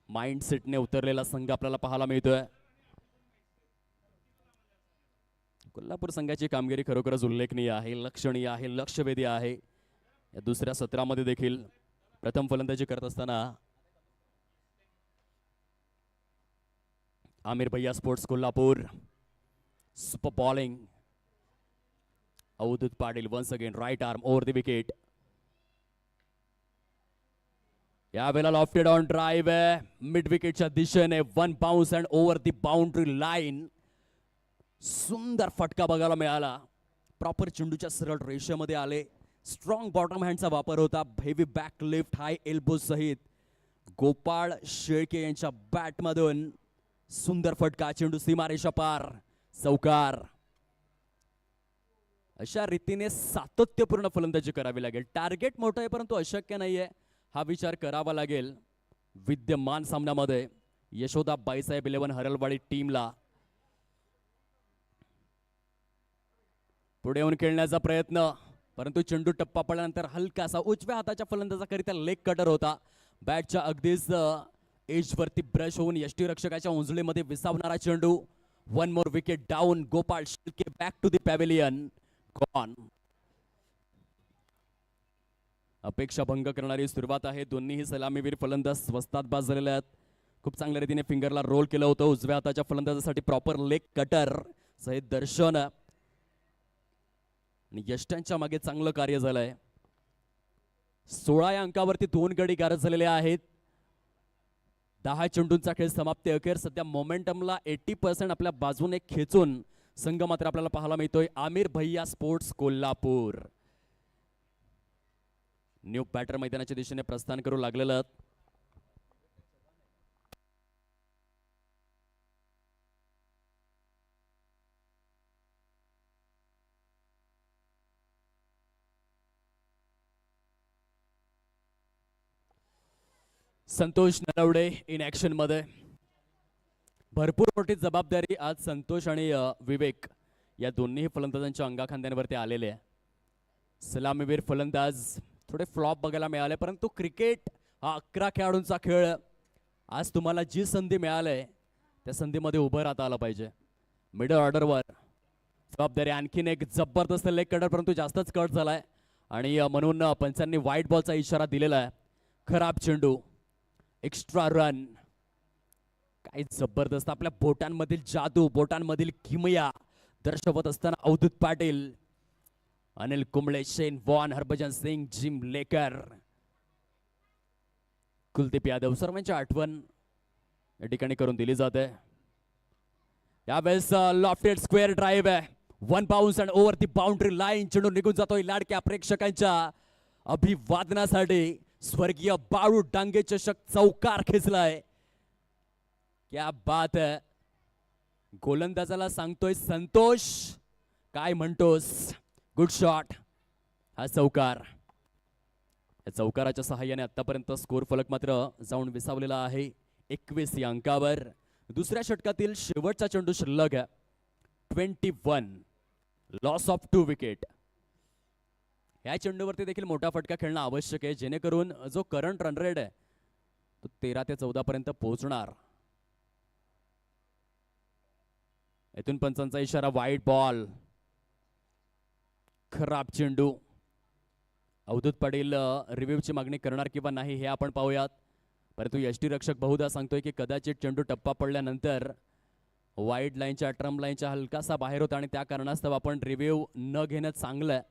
माइंडसेटने उतरलेला संघ आपल्याला पाहायला मिळतोय. कोल्हापूर संघाची कामगिरी खरोखरच उल्लेखनीय आहे, लक्षणीय आहे, लक्षवेधी आहे. या दुसऱ्या सत्रामध्ये देखील प्रथम फलंदाजी करत असताना Aamir Bhaiya sports Kolhapur. Super bowling. Avdhoot Patil once again right arm over the wicket. यावेळेला लॉफ्टेड ऑन ड्राईव्ह आहे मिड विकेटच्या दिशेने. One bounce and over the boundary line. सुंदर फटका बघायला मिळाला. प्रॉपर चेंडूच्या सरळ रेषेमध्ये आले. स्ट्रॉंग बॉटम हँडचा वापर होता. हेवी बॅक लिफ्ट हाय एल्बो सहित गोपाळ शेळके यांच्या बॅटमधून सुंदर फटका. चेंडू सीमारेषा पार. चौकार. अशा रीतीने सातत्यपूर्ण फलंदाजी करावी लागेल. टार्गेट मोठं आहे परंतु अशक्य नाहीये हा विचार करावा लागेल विद्यमान सामन्यामध्ये यशोदा बाईसाहेब 11 हरलवाडी टीमला. पुढे येऊन खेळण्याचा प्रयत्न परंतु चेंडू टप्पा पडल्यानंतर हलकासा उजव्या हाताच्या फलंदाजाकरिता लेग कटर होता. बॅटच्या अगदीच एजवरती ब्रश होऊन यष्टीरक्षकाच्या उंजळीमध्ये विसावणारा चेंडू. One more wicket down. Gopal Shelke back to the pavilion. Gone. अपेक्षा भंग करणारी सुरुवात आहे. दोन्हीही सलामीवीर फलंदाज स्वस्तात बाद झालेले आहेत. खूप चांगल्या रीतीने फिंगरला रोल केलं होतं. उजव्या हाताच्या फलंदाजासाठी प्रॉपर लेग कटर सहित दर्शन आणि यष्टांच्या मागे चांगलं कार्य झालंय. 16 या अंकावरती 2 गडी गारद झालेले आहेत. 10 चेंडूंचा खेळ समाप्ती अखेर. सध्या मोमेंटमला 80% आपल्या बाजूने खेचून संघ मात्र आपल्याला पाहायला मिळतोय Aamir Bhaiya sports Kolhapur. New batter मैदानाच्या दिशेने प्रस्थान करू लागलेलं. संतोष नरवडे इन ऍक्शन मध्ये. भरपूर मोठी जबाबदारी आज संतोष आणि विवेक या दोन्ही फलंदाजांच्या अंगाखांद्यांवरती आलेले आहे. सलामीवीर फलंदाज थोडे फ्लॉप बघायला मिळाले परंतु क्रिकेट हा 11 खेळाडूंचा खेळ. आज तुम्हाला जी संधी मिळाली त्या संधीमध्ये उभं राहता आलं पाहिजे. मिडल ऑर्डरवर जबाबदारी. आणखीन एक जबरदस्त लेग कटर परंतु जास्तच कट झालाय आणि म्हणून पंचांनी व्हाईट बॉलचा इशारा दिलेला आहे. खराब चेंडू. Extra run. काय जबरदस्त आपल्या बोटांमधील जादू, बोटांमधील किमया दर्शवत असताना Avdhoot Patil Anil Kumble, Shane Warne, Harbhajan Singh, gym लेकर, कुलदीप यादव सर्वांची आठवण या ठिकाणी करून दिली जाते. यावेळेस लॉफ्टेड स्क्वेअर ड्राईव्ह आहे. One bounce and over the boundary line. चेंडू निघून जातोय लाडक्या प्रेक्षकांच्या अभिवादनासाठी. स्वर्गीय बाळू डांगे चषक चौकार खेचलाय. क्या बात है. गोलंदाजाला सांगतोय संतोष, काय म्हणतोस. Good shot. हा चौकार. या चौकाराच्या सहाय्याने आतापर्यंत स्कोर फलक मात्र जाऊन विसावलेला आहे 21 या अंकावर. दुसऱ्या षटकातील शेवटचा चेंडू शिल्लक आहे. 21. Loss of 2 wicket. या चेंडूवरती देखील मोठा फटका खेळणं आवश्यक आहे, जेणेकरून जो करंट रन रेट आहे तो 13 ते 14 पर्यंत पोहोचणार. येथून पंचांचा इशारा. Wide ball. खराब चेंडू. अवधूत पाटील रिव्ह्यूची मागणी करणार किंवा नाही हे आपण पाहूयात. परंतु यष्टीरक्षक बहुधा सांगतोय की कदाचित चेंडू टप्पा पडल्यानंतर वाईड लाईनच्या ट्रम्प लाईनच्या हलकासा बाहेर होता आणि त्या कारणास्तव आपण रिव्ह्यू न घेणं चांगलं.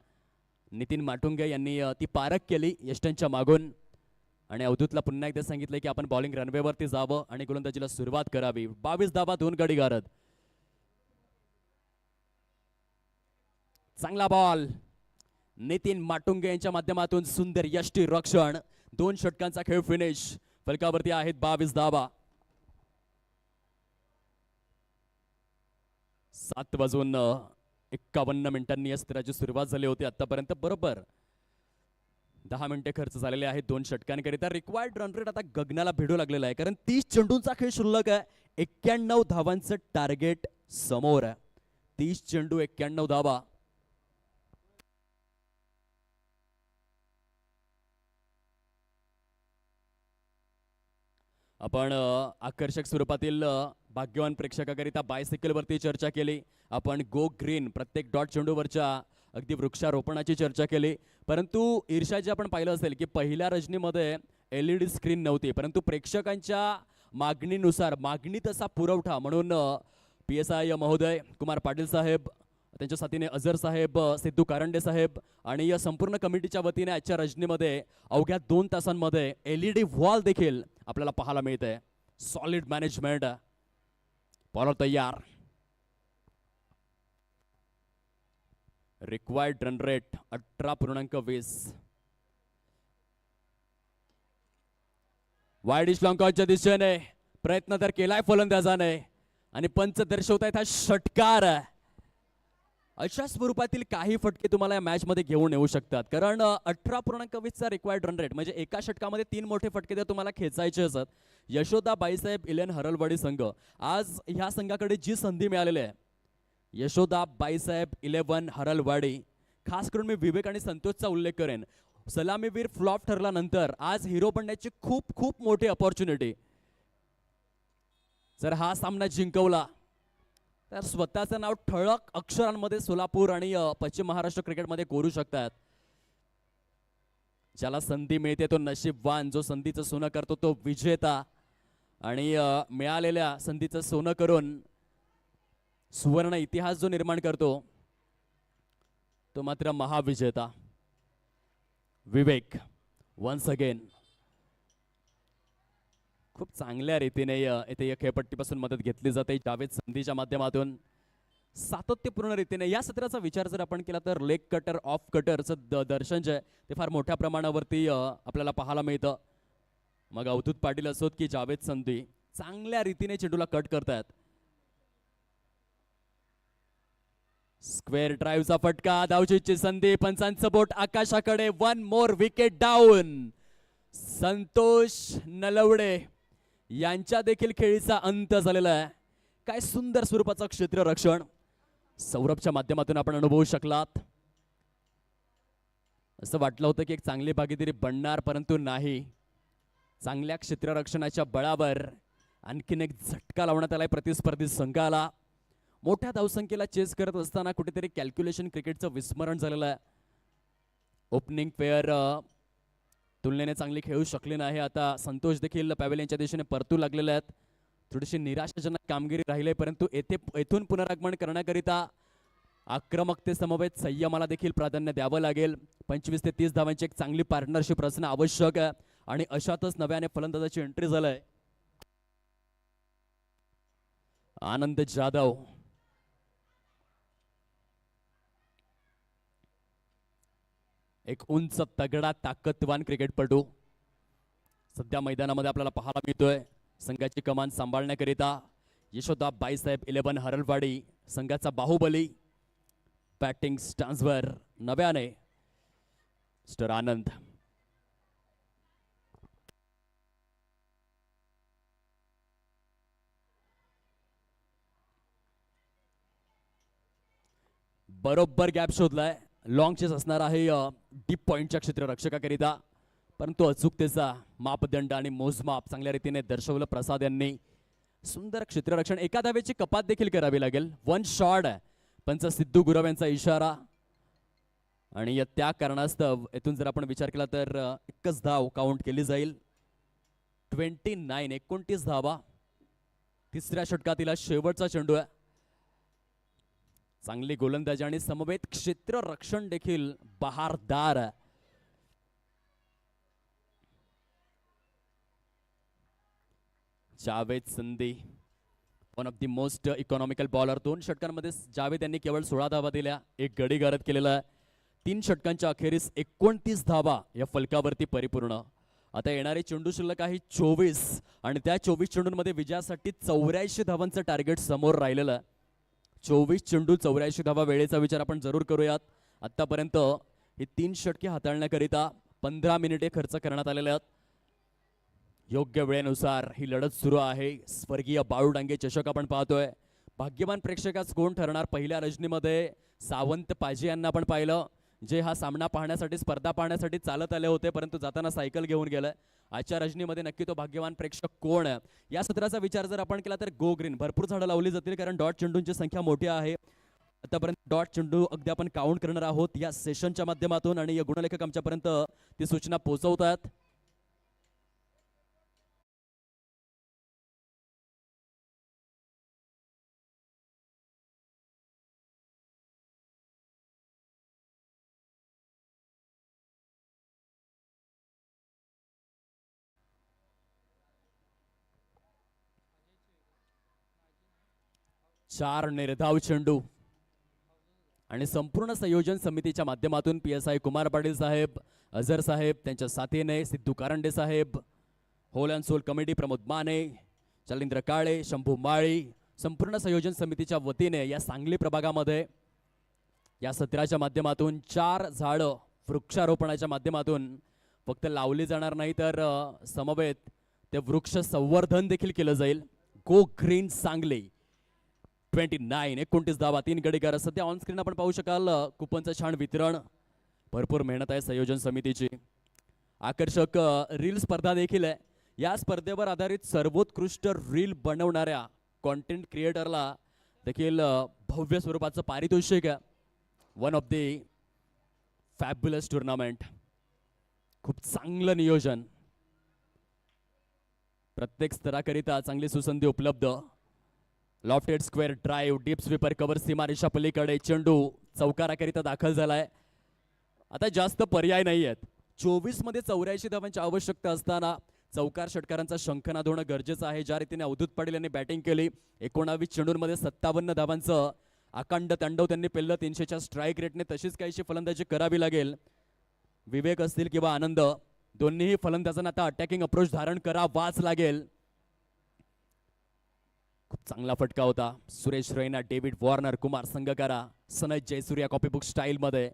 नितीन माटुंगे यांनी ती पारख केली यष्टींच्या मागून आणि अवधूतला पुन्हा एकदा सांगितलं की आपण बॉलिंग रनवेवरती जावं आणि गोलंदाजीला सुरुवात करावी. 22 धावा 2 गडी गारद. चांगला बॉल. नितीन माटुंगे यांच्या माध्यमातून सुंदर यष्टी रक्षण. 2 षटकांचा खेळ फिनिश. फलकावरती आहेत 22 धावा. 7:51 या सत्राची सुरुवात झाली होती. आतापर्यंत बरोबर 10 मिनिटे खर्च झालेले आहेत 2 षटकांकरिता. रिक्वायर्ड रन रेट आता गगनाला भिडू लागलेला आहे, कारण 30 चेंडूंचा खेळ शिल्लक आहे. 91 धावांचं टार्गेट समोर आहे. 30 चेंडू 91 धावा. आपण आकर्षक स्वरूपातील भाग्यवान प्रेक्षकाकरिता बायसिकलवरती चर्चा केली. आपण गो ग्रीन प्रत्येक डॉट चेंडूवरच्या अगदी वृक्षारोपणाची चर्चा केली. परंतु ईर्षा जे आपण पाहिलं असेल की पहिल्या रजनीमध्ये LED स्क्रीन नव्हती, परंतु प्रेक्षकांच्या मागणीनुसार मागणी तसा पुरवठा म्हणून PSI महोदय, कुमार पाटील साहेब, त्यांच्या साथीने अझर साहेब, सिद्धू कारंडे साहेब आणि या संपूर्ण कमिटीच्या वतीने आजच्या रजनीमध्ये अवघ्या 2 तासांमध्ये LED वॉल देखील आपल्याला पाहायला मिळते. Solid management. बॉलर तयार. Required run rate 18.20. वाईड लॉंकॉनच्या दिशेने प्रयत्न तर केलाय फलंदाजाने आणि पंच दर्शवतायत हा षटकार. अशा स्वरूपातील काही फटके तुम्हाला या मॅच मध्ये घेऊन येऊ शकतात, कारण 18.20चा रिक्वायर्ड रन रेट म्हणजे एका षटकामध्ये 3 मोठे फटके जर तुम्हाला खेचायचे असत. यशोदा बाईसाहेब इलेन हरलवाडी संघ, आज ह्या संघाकडे जी संधी मिळालेली आहे, यशोदा बाईसाहेब 11 हरलवाडी, खास करून मी विवेक आणि संतोषचा उल्लेख करेन. सलामीवीर फ्लॉप ठरल्यानंतर आज हिरो बनण्याची खूप खूप मोठी अपॉर्च्युनिटी. जर हा सामना जिंकवला तर स्वतःचं नाव ठळक अक्षरांमध्ये सोलापूर आणि पश्चिम महाराष्ट्र क्रिकेटमध्ये कोरू शकतात. ज्याला संधी मिळते तो नशीबवान, जो संधीचं सोनं करतो तो विजेता आणि मिळालेल्या संधीचं सोनं करून सुवर्ण इतिहास जो निर्माण करतो तो मात्र महाविजेता. विवेक वन्स अगेन खूप चांगल्या रीतीने इथे या खेळपट्टीपासून मदत घेतली जाते जावेद संधीच्या माध्यमातून. सातत्यपूर्ण रीतीने या सत्राचा विचार जर आपण केला तर लेग कटर ऑफ कटरचं दर्शन जे ते फार मोठ्या प्रमाणावरती आपल्याला पाहायला मिळतं. मग अवधूत पाटील असोत की जावेद संधी चांगल्या रीतीने चेंडूला कट करतात. स्क्वेअर ड्राईव्हचा फटका, धावचीची संधी, पंचांचं बोट आकाशाकडे. 1 मोर विकेट डाऊन. संतोष नलवडे यांच्या देखील खेळीचा अंत झालेला आहे. काय सुंदर स्वरूपाचं क्षेत्ररक्षण सौरभच्या माध्यमातून आपण अनुभवू शकलात. असं वाटलं होतं की एक चांगली भागीदारी बनणार, परंतु नाही. चांगल्या क्षेत्ररक्षणाच्या बळावर आणखीन एक झटका लावण्यात आलाय प्रतिस्पर्धी संघाला. मोठ्या धावसंख्येला चेस करत असताना कुठेतरी कॅल्क्युलेशन क्रिकेटचं विस्मरण झालेलं आहे. ओपनिंग पेअर तुलनेने चांगली खेळू शकले नाही. आता संतोष देखील पॅव्हेलियनच्या दिशेने परतू लागलेले आहेत. थोडीशी निराशाजनक कामगिरी राहिली, परंतु येथून पुनरागमन करण्याकरिता आक्रमकते समवेत संयमाला देखील प्राधान्य द्यावं लागेल. 25 ते 30 धावांची एक चांगली पार्टनरशिप रचणं आवश्यक आहे आणि अशातच नव्याने फलंदाजाची एंट्री झालंय. आनंद जाधव एक उंच तगडा ताकदवान क्रिकेटपटू सध्या मैदानामध्ये आपल्याला पाहायला मिळतोय. संघाची कमान सांभाळण्याकरिता यशोदा बाईसाहेब 11 हरलवाडी संघाचा बाहुबली. बॅटिंग स्टान्सवर नव्याने मिस्टर आनंद. बरोबर गॅप शोधलाय. लॉंग चेस असणार आहे डीप पॉइंटच्या क्षेत्ररक्षकाकरिता, परंतु अचूकतेचा मापदंड आणि मोजमाप चांगल्या रीतीने दर्शवलं प्रसाद यांनी. सुंदर क्षेत्ररक्षण. एका धावेची कपात देखील करावी लागेल. 1 शॉट पंच सिद्धू गुरव यांचा इशारा आणि त्या कारणास्तव येथून जर आपण विचार केला तर एकच धाव काउंट केली जाईल. 29 धावा. तिसऱ्या षटकातील शेवटचा चेंडू आहे. चांगली गोलंदाजी आणि समवेत क्षेत्ररक्षण देखील बहारदार. Javed Sandhi one of the most economical bowler. 2 षटकांमध्ये जावेद यांनी केवळ 16 धावा दिल्या, एक गडी गारद केलेला आहे. 3 षटकांच्या अखेरीस 29 धावा या फलकावरती परिपूर्ण. आता येणारे चेंडू शिल्लक आहे 24 आणि त्या 24 चेंडूंमध्ये विजयासाठी 84 धावांचं टार्गेट समोर राहिलेलं आहे. 24 चेंडू 84 धावा वेळेचा विचार आपण जरूर करूयात. आतापर्यंत ही 3 षटके हाताळण्याकरिता 15 मिनिटे खर्च करण्यात आलेले आहेत. योग्य वेळेनुसार ही लढत सुरू आहे. स्वर्गीय बाळू डांगे चषक आपण पाहतोय. भाग्यवान प्रेक्षकाच कोण ठरणार. पहिल्या रजनीमध्ये सावंत पाजी यांना आपण पाहिलं, जे हा सामना पाहण्यासाठी स्पर्धा पाहण्यासाठी चालत आले होते, परंतु जाताना सायकल घेऊन गेलं. आजच्या रजनीमध्ये नक्की तो भाग्यवान प्रेक्षक कोण आहे. या सत्राचा विचार जर आपण केला तर गो ग्रीन. भरपूर झाडं लावली जातील कारण डॉट चेंडूंची संख्या मोठी आहे. आतापर्यंत डॉट चेंडू अगदी आपण काउंट करणार आहोत या सेशनच्या माध्यमातून आणि या गुणलेखक आमच्यापर्यंत ती सूचना पोहोचवतात. चार निर्धाव चेंडू आणि संपूर्ण संयोजन समितीच्या माध्यमातून PSI कुमार पाटील साहेब, अझर साहेब, त्यांच्या साथीने Siddhu Karande saheb, whole and soul committee Pramod Mane, Chalindra Kale, Shambhu Mali, संपूर्ण संयोजन समितीच्या वतीने या सांगली प्रभागामध्ये या सत्राच्या माध्यमातून 4 झाडं वृक्षारोपणाच्या माध्यमातून फक्त लावली जाणार नाही तर समवेत ते वृक्ष संवर्धन देखील केलं जाईल. गो ग्रीन सांगली. 29 धावा, 3 गडी. सध्या ऑन स्क्रीन आपण पाहू शकाल कुपनचं छान वितरण. भरपूर मेहनत आहे संयोजन समितीची. आकर्षक रील स्पर्धा देखील आहे. या स्पर्धेवर आधारित सर्वोत्कृष्ट रील बनवणाऱ्या कॉन्टेंट क्रिएटरला देखील भव्य स्वरूपाचं पारितोषिक आहे. One of the fabulous tournament. खूप चांगलं नियोजन. प्रत्येक स्तराकरिता चांगली सुसंधी उपलब्ध. Lofted square drive, deep sweeper, cover, सीमारेषा पलीकडे चेंडू चौकाराकरिता दाखल झालाय. आता जास्त पर्याय नाही आहेत. 24 मध्ये 84 धावांची आवश्यकता असताना चौकार षटकारांचा शंखनाद होणं गरजेचं आहे. ज्या रीतीने अवधूत पाटील यांनी बॅटिंग केली, 19 चेंडूंमध्ये 57 धावांचं अखंड तांडव त्यांनी पेललं. 300च्या स्ट्राईक रेटने तशीच काहीशी फलंदाजी करावी लागेल. विवेक असतील किंवा आनंद, दोन्हीही फलंदाजांना आता अटॅकिंग अप्रोच धारण करावाच लागेल. खूप चांगला फटका होता. Suresh Raina, David Warner, Kumar Sangakkara, Sanath Jayasuriya copybook स्टाईलमध्ये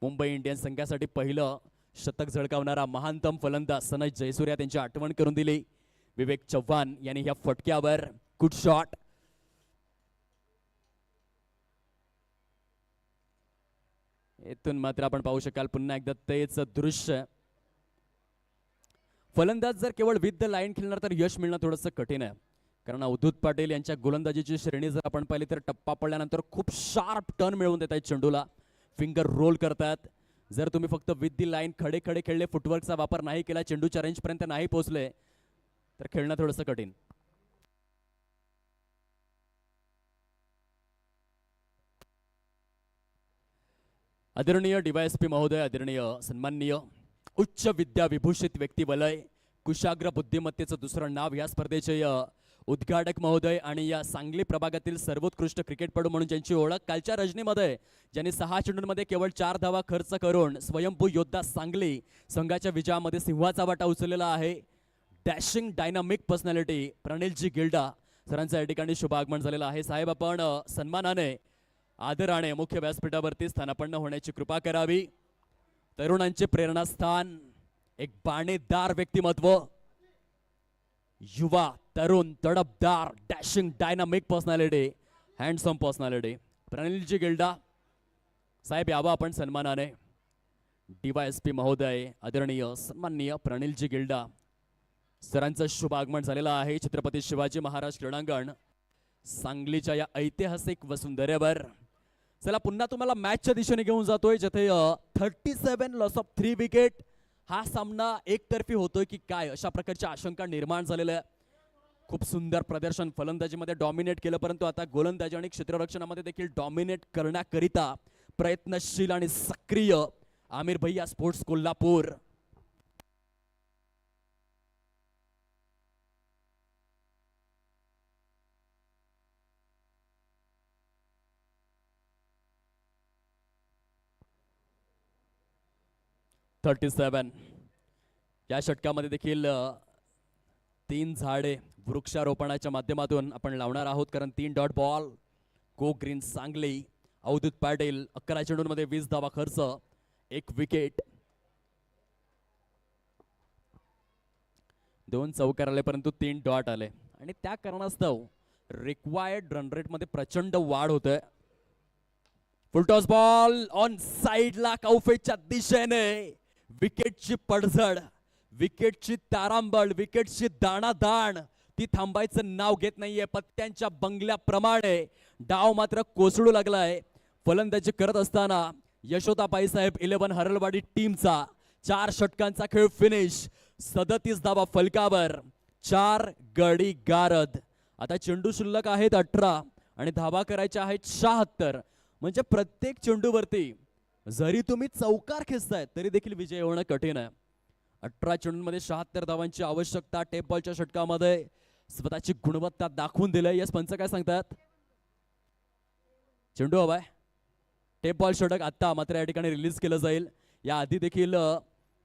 मुंबई इंडियन्स संघासाठी पहिलं शतक झळकावणारा महानतम फलंदाज सनज जयसूर्या त्यांची आठवण करून दिली. विवेक चव्हाण यांनी ह्या फटक्यावर गुड शॉट. इथून मात्र आपण पाहू शकाल पुन्हा एकदा तेच दृश्य. फलंदाज जर केवळ विथ द लाईन खेळणार तर यश मिळणं थोडंसं कठीण आहे. कारण अवधूत पाटील यांच्या गोलंदाजीची श्रेणी जर आपण पाहिली तर टप्पा पडल्यानंतर खूप शार्प टर्न मिळवून देत आहेत चेंडूला. फिंगर रोल करतात. जर तुम्ही फक्त विथ दी लाईन खडे खडे खेळले, फुटवर्कचा वापर नाही केला, चेंडूच्या रेंजपर्यंत नाही पोहोचले तर खेळणं थोडंसं कठीण. आदरणीय डीवायएसपी महोदय, आदरणीय सन्माननीय उच्च विद्या विभूषित व्यक्ती वलय, कुशाग्र बुद्धिमत्तेचं दुसरं नाव या स्पर्धेचे उद्घाटक महोदय आणि या सांगली प्रभागातील सर्वोत्कृष्ट क्रिकेटपटू म्हणून ज्यांची ओळख कालच्या रजनीमध्ये ज्यांनी 6 चेंडूंमध्ये केवळ 4 धावा खर्च करून स्वयंभू योद्धा सांगली संघाच्या विजयामध्ये सिंहाचा वाटा उचललेला आहे. Dashing dynamic personality Pranilji Gilda सरांचं या ठिकाणी शुभ आगमन झालेलं आहे. साहेब, आपण सन्मानाने आदराने मुख्य व्यासपीठावरती स्थानापन्न होण्याची कृपा करावी. तरुणांचे प्रेरणास्थान, एक बाणेदार व्यक्तिमत्व, युवा तरुण तडपदार dashing dynamic personality, handsome personality Pranilji Gilda साहेब, यावं आपण सन्मानाने. डीवायएसपी महोदय आदरणीय सन्माननीय प्रणिलजी गिल्डा सरांचं शुभ आगमन झालेलं आहे. छत्रपती शिवाजी महाराज क्रीडांगण सांगलीच्या या ऐतिहासिक वसुंधरेवर. चला, पुन्हा तुम्हाला मॅचच्या दिशेने घेऊन जातोय, जिथे 37 लॉस ऑफ 3 विकेट हा सामना एकतर्फी होतोय की काय अशा प्रकारच्या आशंका निर्माण झालेल्या आहे. खूप सुंदर प्रदर्शन फलंदाजीमध्ये डॉमिनेट केलं, परंतु आता गोलंदाजी आणि क्षेत्ररक्षणामध्ये देखील डॉमिनेट करण्याकरिता प्रयत्नशील आणि सक्रिय आमिर भैया स्पोर्ट्स कोल्हापूर. या षटकामध्ये देखील 3 झाडे वृक्षारोपणाच्या माध्यमातून आपण लावणार आहोत, कारण 3 dot ball. Go green Sangli, Avdhoot Patil 11 चेंडूंमध्ये 20 धावा खर्च, 1 विकेट, 2 चौकार आले, परंतु 3 डॉट आले आणि त्या कारणास्तव रिक्वायर्ड रन रेट मध्ये प्रचंड वाढ होते. फुलटॉस बॉल ऑन साइडला कौफेच्या दिशेने. विकेटची पडझड, विकेटची तारांबळ, विकेटची दाणादाण ती थांबायचं नाव घेत नाहीये. पत्त्यांच्या बंगल्याप्रमाणे डाव मात्र कोसळू लागलाय. फलंदाजी करत असताना यशोदाबाई साहेब 11 हरलवाडी टीमचा 4 षटकांचा खेळ फिनिश, 37 धावा फलकावर, 4 गडी गारद. आता चेंडू शिल्लक आहेत 18 आणि धावा करायच्या आहेत 76. म्हणजे प्रत्येक चेंडूवरती जरी तुम्ही चौकार खेचताय तरी देखील विजय होणं कठीण आहे. 18 चेंडूंमध्ये 76 धावांची आवश्यकता. टेप बॉलच्या षटकामध्ये स्वतःची गुणवत्ता दाखवून दिलंय. यस पंच काय सांगतात? चेंडू हवाय, टेप बॉल षटक आता मात्र या ठिकाणी रिलीज केलं जाईल. या आधी देखील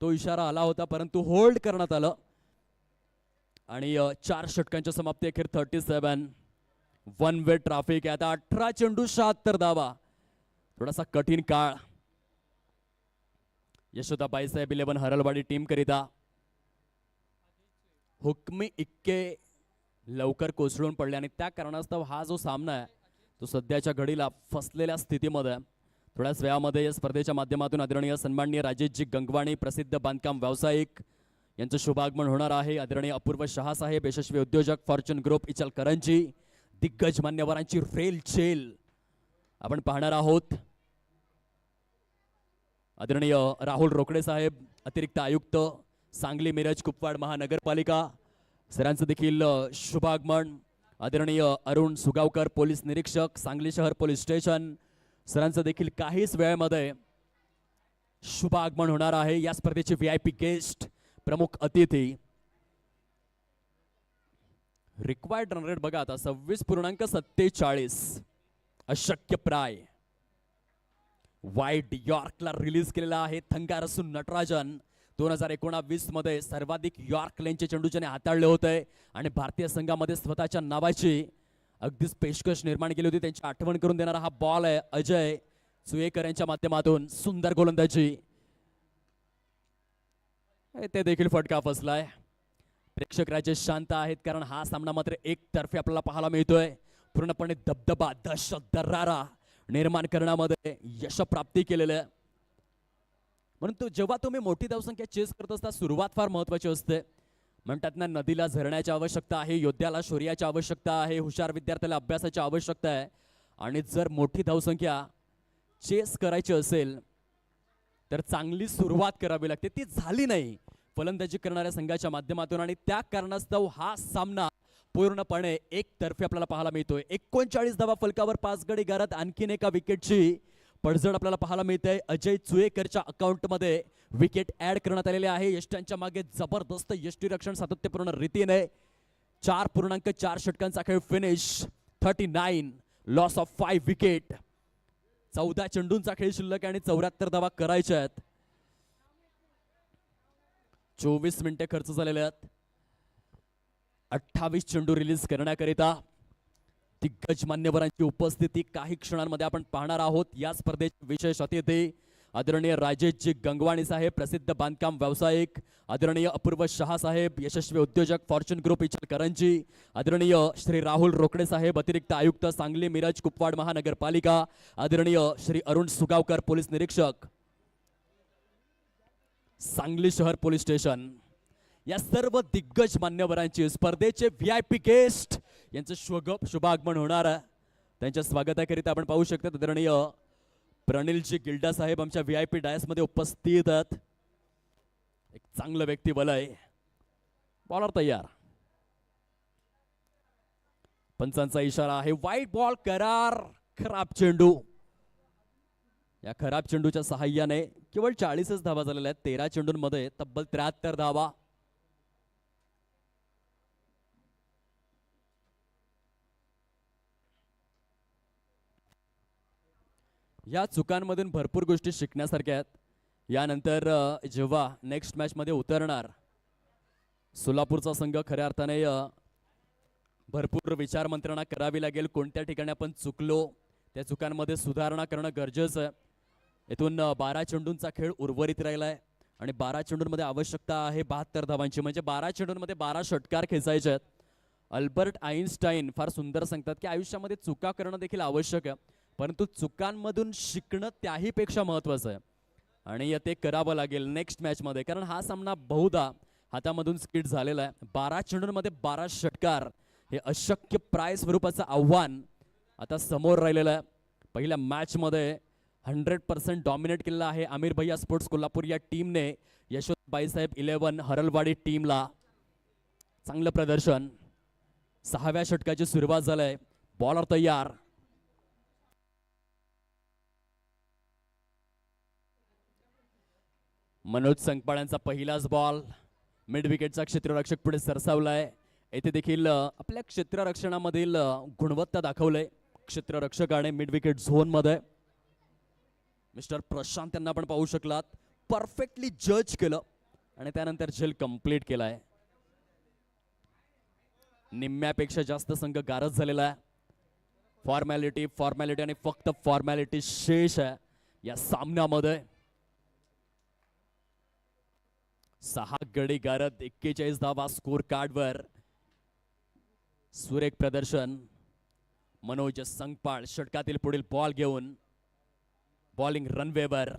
तो इशारा आला होता, परंतु होल्ड करण्यात आलं आणि 4 षटकांच्या समाप्ती अखेर 37 वन वे ट्रॅफिक. आता 18 चेंडू 76 धावा, थोडासा कठीण काळ यशोदाबाई साहेब 11 हरलवाडी टीम करिता. हुकमी इक्के लवकर कोसळून पडले आणि त्या कारणास्तव हा जो सामना आहे तो सध्याच्या घडीला फसलेल्या स्थितीमध्ये. थोड्याच वेळामध्ये या स्पर्धेच्या माध्यमातून आदरणीय सन्माननीय राजेशजी गंगवाणी प्रसिद्ध बांधकाम व्यावसायिक यांचं शुभागमन होणार आहे. आदरणीय अपूर्व शहा साहेब यशस्वी उद्योजक फॉर्च्यून ग्रुप इचलकरंजी, दिग्गज मान्यवरांची रेलचेल आपण पाहणार आहोत. आदरणीय राहुल रोकडे साहेब अतिरिक्त आयुक्त सांगली मिरज कुपवाड महानगरपालिका सरांचं देखील शुभागमन. आदरणीय अरुण सुगावकर पोलीस निरीक्षक सांगली शहर पोलीस स्टेशन सरांचं देखील काहीच वेळेमध्ये शुभागमन होणार आहे. या स्पर्धेचे VIP गेस्ट प्रमुख अतिथी. रिक्वायर्ड रन रेट बघा आता 26.47, अशक्य प्राय. वाईट यॉर्कला रिलीज केलेला आहे थंगारसून नटराजन. 2019 मध्ये सर्वाधिक यॉर्क लेनचे चेंडू ज्याने हाताळले होते आणि भारतीय संघामध्ये स्वतःच्या नावाची अगदीच पेशकश निर्माण केली होती. त्यांची आठवण करून देणारा हा बॉल आहे अजय सुयेकर यांच्या माध्यमातून. सुंदर गोलंदाजी, ते देखील फटका फसलाय. प्रेक्षक राज्य शांत आहेत कारण हा सामना मात्र एकतर्फी आपल्याला पाहायला मिळतोय. पूर्णपणे दबदबा, दहशत, दरारा निर्माण करण्यामध्ये यश प्राप्ती केलेलं आहे. परंतु जेव्हा तुम्ही मोठी धावसंख्या चेस करत असता सुरुवात फार महत्वाची असते. म्हणतात ना, नदीला झरण्याची आवश्यकता आहे, योद्ध्याला शौर्याची आवश्यकता आहे, हुशार विद्यार्थ्याला अभ्यासाची आवश्यकता आहे. आणि जर मोठी धावसंख्या चेस करायची असेल तर चांगली सुरुवात करावी लागते. ती झाली नाही फलंदाजी करणाऱ्या संघाच्या माध्यमातून आणि त्या कारणास्तव हा सामना पूर्णपणे एकतर्फी आपल्याला पाहायला मिळतोय. 39 धावा फलकावर, 5 गडी गारद, आणखीन एका विकेटची पडझड आपल्याला पाहायला मिळते. अजय चुएकरच्या अकाउंटमध्ये विकेट ऍड करण्यात आलेले आहे. यष्ट्यांच्या मागे जबरदस्त यष्टीरक्षण सातत्यपूर्ण रीतीने 4.4 षटकांचा खेळ फिनिश. 39 loss of 5 wicket. 14 चेंडूंचा खेळ शिल्लक आणि 74 धावा करायच्या आहेत. 24 मिनिटे खर्च झालेले आहेत. 28 चेंडू रिलीज करण्याकरिता दिग्गज मान्यवरांची उपस्थिती काही क्षणांमध्ये आपण पाहणार आहोत. या स्पर्धेचे विशेष अतिथी आदरणीय राजेशजी गंगवाणी साहेब, प्रसिद्ध बांधकाम व्यावसायिक, आदरणीय अपूर्व शहा साहेब, यशस्वी उद्योजक फॉर्च्यून ग्रुप इचलकरंजी, आदरणीय श्री राहुल रोकडे साहेब, अतिरिक्त आयुक्त सांगली मिरज कुपवाड महानगरपालिका, आदरणीय श्री अरुण सुगावकर, पोलीस निरीक्षक, सांगली शहर पोलीस स्टेशन, या सर्व दिग्गज मान्यवरांची स्पर्धेचे VIP गेस्ट यांचं शुभागमन होणार आहे. त्यांच्या स्वागताकरिता आपण पाहू शकता आदरणीय प्रणिलजी गिल्डा साहेब आमच्या VIP डायस मध्ये उपस्थित आहेत. एक चांगलं व्यक्तिबल आहे. बॉलर तयार. पंचांचा इशारा आहे. वाईट बॉल करार. खराब चेंडू. या खराब चेंडूच्या सहाय्याने केवळ 40च धावा झालेल्या आहेत. 13 चेंडूंमध्ये तब्बल 73 धावा. या चुकांमधून भरपूर गोष्टी शिकण्यासारख्या आहेत. यानंतर जेव्हा नेक्स्ट मॅच मध्ये उतरणार सोलापूरचा संघ, खऱ्या अर्थाने भरपूर विचार मंत्रणा करावी लागेल. कोणत्या ठिकाणी आपण चुकलो, त्या चुकांमध्ये सुधारणा करणं गरजेचं आहे. इथून 12 चेंडूंचा खेळ उर्वरित राहिला आहे आणि 12 चेंडूंमध्ये आवश्यकता आहे 72 धावांची. म्हणजे 12 चेंडूंमध्ये 12 षटकार खेचायचे आहेत. अल्बर्ट आईन्स्टाईन फार सुंदर सांगतात की आयुष्यामध्ये चुका करणं देखील आवश्यक आहे, परंतु चुकांमधून शिकणं त्याहीपेक्षा महत्त्वाचं आहे आणि ते करावं लागेल नेक्स्ट मॅचमध्ये. कारण हा सामना बहुधा हातामधून स्किट झालेला आहे. 12 चेंडूंमध्ये 12 षटकार हे अशक्य प्राय स्वरूपाचं आव्हान आता समोर राहिलेलं आहे. पहिल्या मॅचमध्ये 100% डॉमिनेट केलेला आहे आमिर भैया स्पोर्ट्स कोल्हापूर या टीमने. यशवंत साहेब 11 हरलवाडी टीमला चांगलं प्रदर्शन. 6व्या षटकाची सुरुवात झाली. बॉलर तयार. मनोज संकपाळ्यांचा पहिलाच बॉल. मिड विकेटचा क्षेत्ररक्षक पुढे सरसावलाय. येथे देखील आपल्या क्षेत्ररक्षणामधील गुणवत्ता दाखवलंय क्षेत्ररक्षकाने मिड विकेट झोन मध्ये. मिस्टर प्रशांत त्यांना पण पाहू शकलात. परफेक्टली जज केलं आणि त्यानंतर झेल कंप्लीट केलाय. निम्म्यापेक्षा जास्त संघ गारज झालेला आहे. फॉर्मॅलिटी आणि फक्त फॉर्मॅलिटी शेष आहे या सामन्यामध्ये. 6 गडी गारद, 41 धावा स्कोर कार्डवर. सुरेख प्रदर्शन. मनोज संकपाळ षटकातील पुढील बॉल घेऊन बॉलिंग रनवेवर.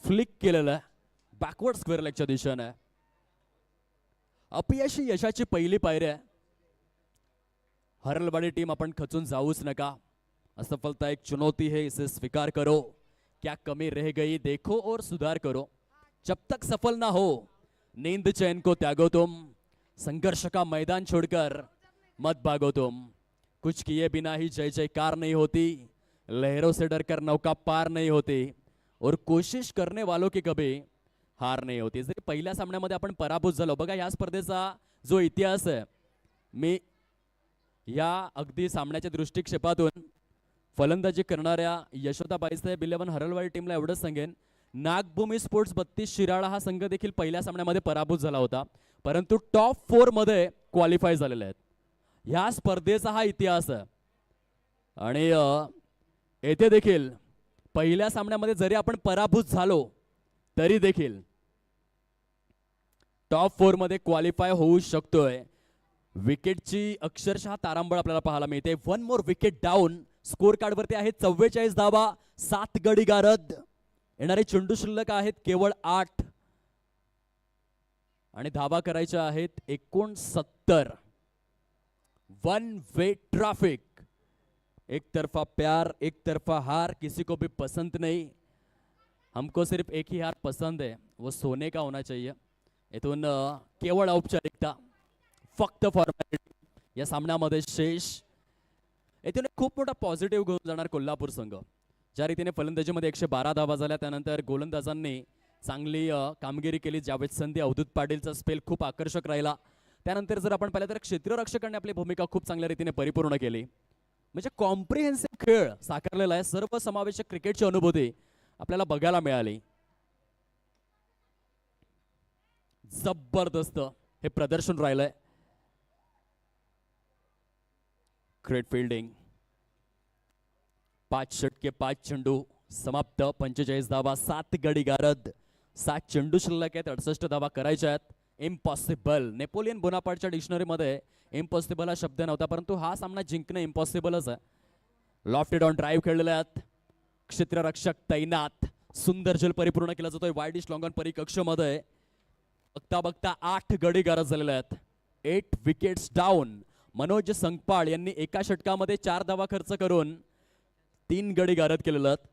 फ्लिक केलेलं बॅकवर्ड स्क्वेअर लेगच्या दिशेने. अपयशी यशाची पहिली पायरी आहे. हरलवाडी टीम आपण खचून जाऊच नका. असफलता एक चुनौती है, इसे स्वीकार करो. क्या कमी रह गई देखो और सुधार करो. जब तक सफल ना हो नींद चैन को त्यागो तुम. संघर्ष का मैदान छोड़कर मत भागो तुम. कुछ किए बिना ही जय जयकार नहीं होती. लहरों से डरकर नौका पार नहीं होती और कोशिश करने वालों की कभी हार नाही होती. जरी पहिल्या सामन्यामध्ये आपण पराभूत झालो. बघा या स्पर्धेचा जो इतिहास आहे, मी या अगदी सामन्याच्या दृष्टिक्षेपातून फलंदाजी करणाऱ्या यशोदाबाई साहेब 11 हरलवाडी टीमला एवढंच सांगेन, नागभूमी स्पोर्ट्स 32 शिराळा हा संघ देखील पहिल्या सामन्यामध्ये पराभूत झाला होता, परंतु टॉप 4 मध्ये क्वालिफाय झालेले आहेत. ह्या स्पर्धेचा हा इतिहास आहे आणि येथे देखील पहिल्या सामन्यामध्ये जरी आपण पराभूत झालो तरी देखील टॉप 4 मध्ये क्वालिफाय होऊ शकतोय. विकेटची अक्षरशः तारांबळ आपल्याला पाहायला मिळते. 1 मोर विकेट डाऊन. स्कोर कार्डवरती आहे 44 धावा, 7 गडी गारद. येणारे चेंडू शिल्लक आहेत केवळ 8 आणि धावा करायच्या आहेत 69. 1 वे ट्रैफिक. एक तरफा प्यार, एक तरफा हार किसी को भी पसंद नहीं. हमको सिर्फ एक ही हार पसंद है, वो सोने का होना चाहिए. इथून केवळ औपचारिकता, फक्त फॉर्मॅलिटी. या सामन्यामध्ये शेष. येथून खूप मोठा पॉझिटिव्ह घेऊन जाणार कोल्हापूर संघ. ज्या रीतीने फलंदाजीमध्ये 112 धावा झाल्या, त्यानंतर गोलंदाजांनी चांगली कामगिरी केली. जावेद संधी, अवधूत पाटीलचा स्पेल खूप आकर्षक राहिला. त्यानंतर जर आपण पाहिलं तर क्षेत्ररक्षकांनी आपली भूमिका खूप चांगल्या रीतीने परिपूर्ण केली. म्हणजे कॉम्प्रिहेन्सिव्ह खेळ साकारलेला आहे. सर्वसमावेशक क्रिकेटची अनुभूती आपल्याला बघायला मिळाली. जबरदस्त हे प्रदर्शन राहिलंय. Great fielding. 5 षटके 5 चेंडू समाप्त. 45 धावा, 7 गडी गारद, 7 चेंडू शिल्लक आहेत. 68 धावा करायच्या आहेत. इम्पॉसिबल. नेपोलियन बोनापार्टच्या डिक्शनरीमध्ये इम्पॉसिबल हा शब्द नव्हता, परंतु हा सामना जिंकणं इम्पॉसिबलच आहे. लॉफ्टेड ऑन ड्राईव्ह खेळलेले आहेत. क्षेत्ररक्षक तैनात. सुंदर जल परिपूर्ण केला जातोय वाईड लॉंग ऑन परिकक्षमध्ये. बघता बघता 8 गडी गारद झालेले आहेत. 8 विकेट्स डाऊन. मनोज संकपाळ यांनी एका षटकामध्ये 4 धावा खर्च करून 3 गडी गारद केलेले आहेत.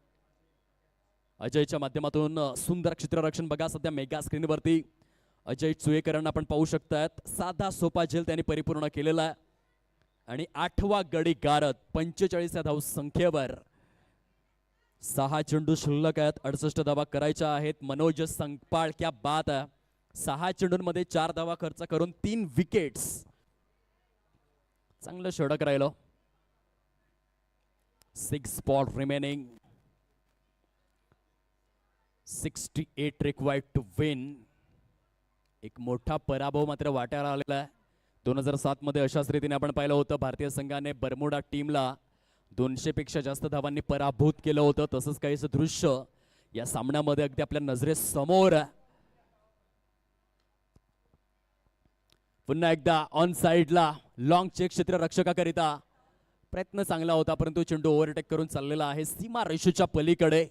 अजयच्या माध्यमातून सुंदर क्षेत्ररक्षण बघा सध्या मेगा स्क्रीनवरती. अजय चुयेकरांना आपण पाहू शकतात. साधा सोपा झेल त्यांनी परिपूर्ण केलेला आहे. आणि 8वा गडी गारद 45 धाव संख्येवर. 6 चेंडू शिल्लक आहेत. 68 धावा करायच्या आहेत. मनोज संकपाळ क्या बात आहे. 6 चेंडूंमध्ये 4 धावा खर्च करून 3 विकेट्स. चांगलं षटक राहिलं. 6 ball remaining. 68 required to win. एक मोठा पराभव मात्र वाट्याला आलेला आहे. 2007 मध्ये अशाच रीतीने आपण पाहिलं होतं. भारतीय संघाने बर्मुडा टीमला 200 पेक्षा जास्त धावांनी पराभूत केलं होतं. तसंच काहीच दृश्य या सामन्यामध्ये अगदी आपल्या नजरेसमोर. पुन्हा एकदा ऑन साइडला लॉंग चेक क्षेत्ररक्षकाकरिता प्रयत्न चांगला होता, परंतु चेंडू ओव्हरटेक करून चाललेला आहे सीमा रेषेच्या पलीकडे.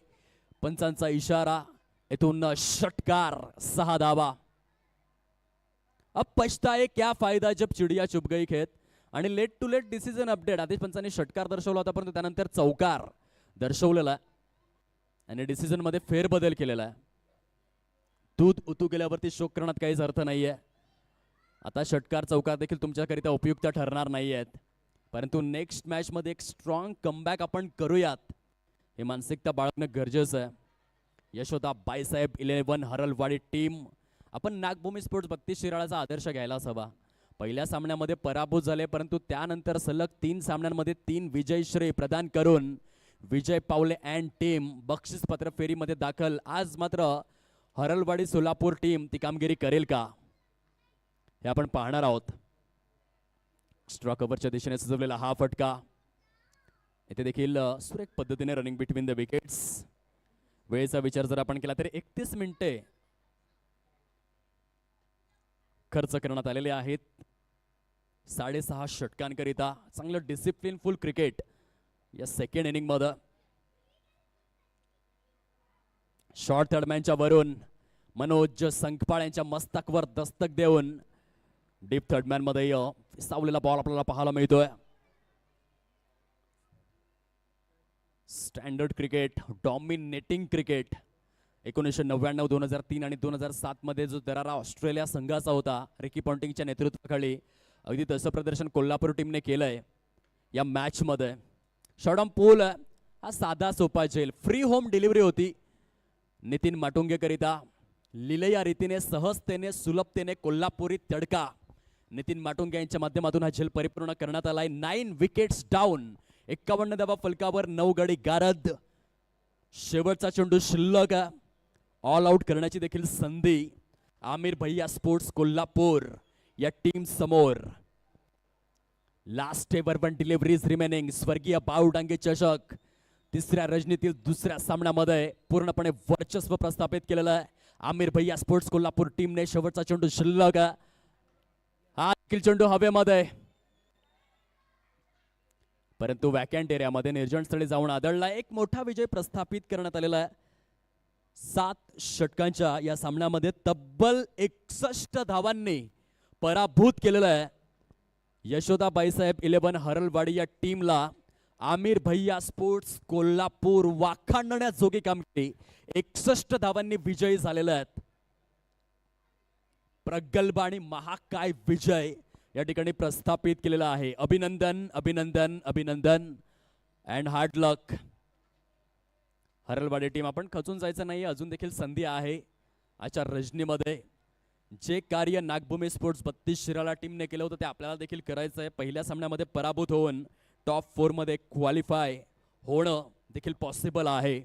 पंचांचा इशारा. येथून षटकार. 6 धावा. अब पछताए क्या फायदा जब चिडिया चुप गई खेत. आणि late to late decision update. आदेश पंचांनी षटकार दर्शवला होता, परंतु त्यानंतर चौकार दर्शवलेला आहे आणि डिसिजन मध्ये फेरबदल केलेला आहे. दूध उतू गेल्यावरती शोक करण्यात काहीच अर्थ नाहीये. आता षटकार चौकार देखील तुमच्याकरिता उपयुक्त ठरणार नाही आहेत, परंतु नेक्स्ट मॅच मध्ये एक स्ट्रॉंग कमबॅक आपण करूयात हे मानसिकता बाळगणं गरजेचं आहे. यशोदा बाईसाहेब 11 हरलवाडी टीम. आपण नागभूमी स्पोर्ट्स 32 शिराळाचा आदर्श घ्यायलाच हवा. पहिल्या सामन्यामध्ये पराभूत झाले, परंतु त्यानंतर सलग 3 सामन्यांमध्ये 3 विजयश्री प्रदान करून विजय पावले अँड टीम बक्षीसपत्र फेरीमध्ये दाखल. आज मात्र हरलवाडी सोलापूर टीम ती कामगिरी करेल का हे आपण पाहणार आहोत. एक्स्ट्रा कव्हरच्या दिशेने सजवलेला हा फटका. येथे देखील सुरेख पद्धतीने रनिंग बिटवीन द विकेट्स. वेळेचा विचार जर आपण केला तर 31 मिनिटे खर्च करण्यात आलेले आहेत 6.5 षटकांकरिता. चांगलं डिसिप्लिन फुल क्रिकेट या सेकंड इनिंग मध्ये. शॉर्ट थर्डमॅनच्या वरून मनोज संकपाळ यांच्या मस्तकवर दस्तक देऊन डीप थर्डमॅन मध्ये सावलेला बॉल आपल्याला पाहायला मिळतोय. Standard cricket, dominating cricket. 1999, 2003 आणि 2007 मध्ये जो दरारा ऑस्ट्रेलिया संघाचा होता रिकी पॉन्टिंगच्या नेतृत्वाखाली, अगदी तसं प्रदर्शन कोल्हापूर टीमने केलंय या मॅच मध्ये. शॉर्ट पूल हा साधा सोपा झेल. फ्री होम डिलिव्हरी होती नितीन माटुंगे करिता. लिलया रीतीने सहजतेने सुलभतेने कोल्हापुरी तडका. नितीन माटुंगे यांच्या माध्यमातून हा झेल परिपूर्ण करण्यात आलाय. 9 विकेट्स डाऊन. 51 धावा फलकावर 9 गडी गारद. शेवटचा चेंडू शिल्लक. ऑल आउट करण्याची देखील संधी आमिर भैया स्पोर्ट्स कोल्हापूर या टीम समोर. Last ever 1 deliveries remaining. स्वर्गीय बावडांगे चषक तिसऱ्या रजनीतील दुसऱ्या सामन्यामध्ये पूर्णपणे वर्चस्व प्रस्थापित केलेलं आहे आमिर भैया स्पोर्ट्स कोल्हापूर टीमने. शेवटचा चेंडू शिल्लक. हा देखील चेंडू हवेमध्ये, परंतु वॅकंट एरियामध्ये निर्जन स्थळी जाऊन आदळला. एक मोठा विजय प्रस्थापित करण्यात आलेला आहे. 7 षटकांच्या या सामन्यामध्ये तब्बल 61 धावांनी पराभूत केलेलं आहे यशोदा बाईसाहेब 11 हरलवाडी या टीमला. आमिर भैया स्पोर्ट्स कोल्हापूर वाखाणण्याजोगी कामगिरी. 61 धावांनी विजयी झालेले आहेत. प्रगल्भ आणि महाकाय विजय या ठिकाणी प्रस्थापित केलेला आहे. अभिनंदन अभिनंदन अभिनंदन अँड हार्ड लक. हरलवाडी टीम, आपण खचून जायचं नाही, अजून देखील संधी आहे आजच्या रजनीमध्ये. जे कार्य नागभूमी स्पोर्ट्स 32 शिराळा टीमने केलं होतं ते आपल्याला देखील करायचं आहे. पहिल्या सामन्यामध्ये पराभूत होऊन टॉप 4 मध्ये क्वालिफाय होणं देखील पॉसिबल आहे.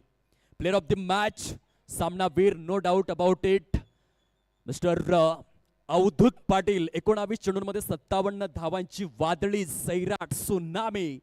प्लेयर ऑफ द मॅच सामनावीर, no doubt about it, mister Avdhoot Patil. 19 चेंडूंमध्ये 57 धावांची वादळी सैराट सुनामी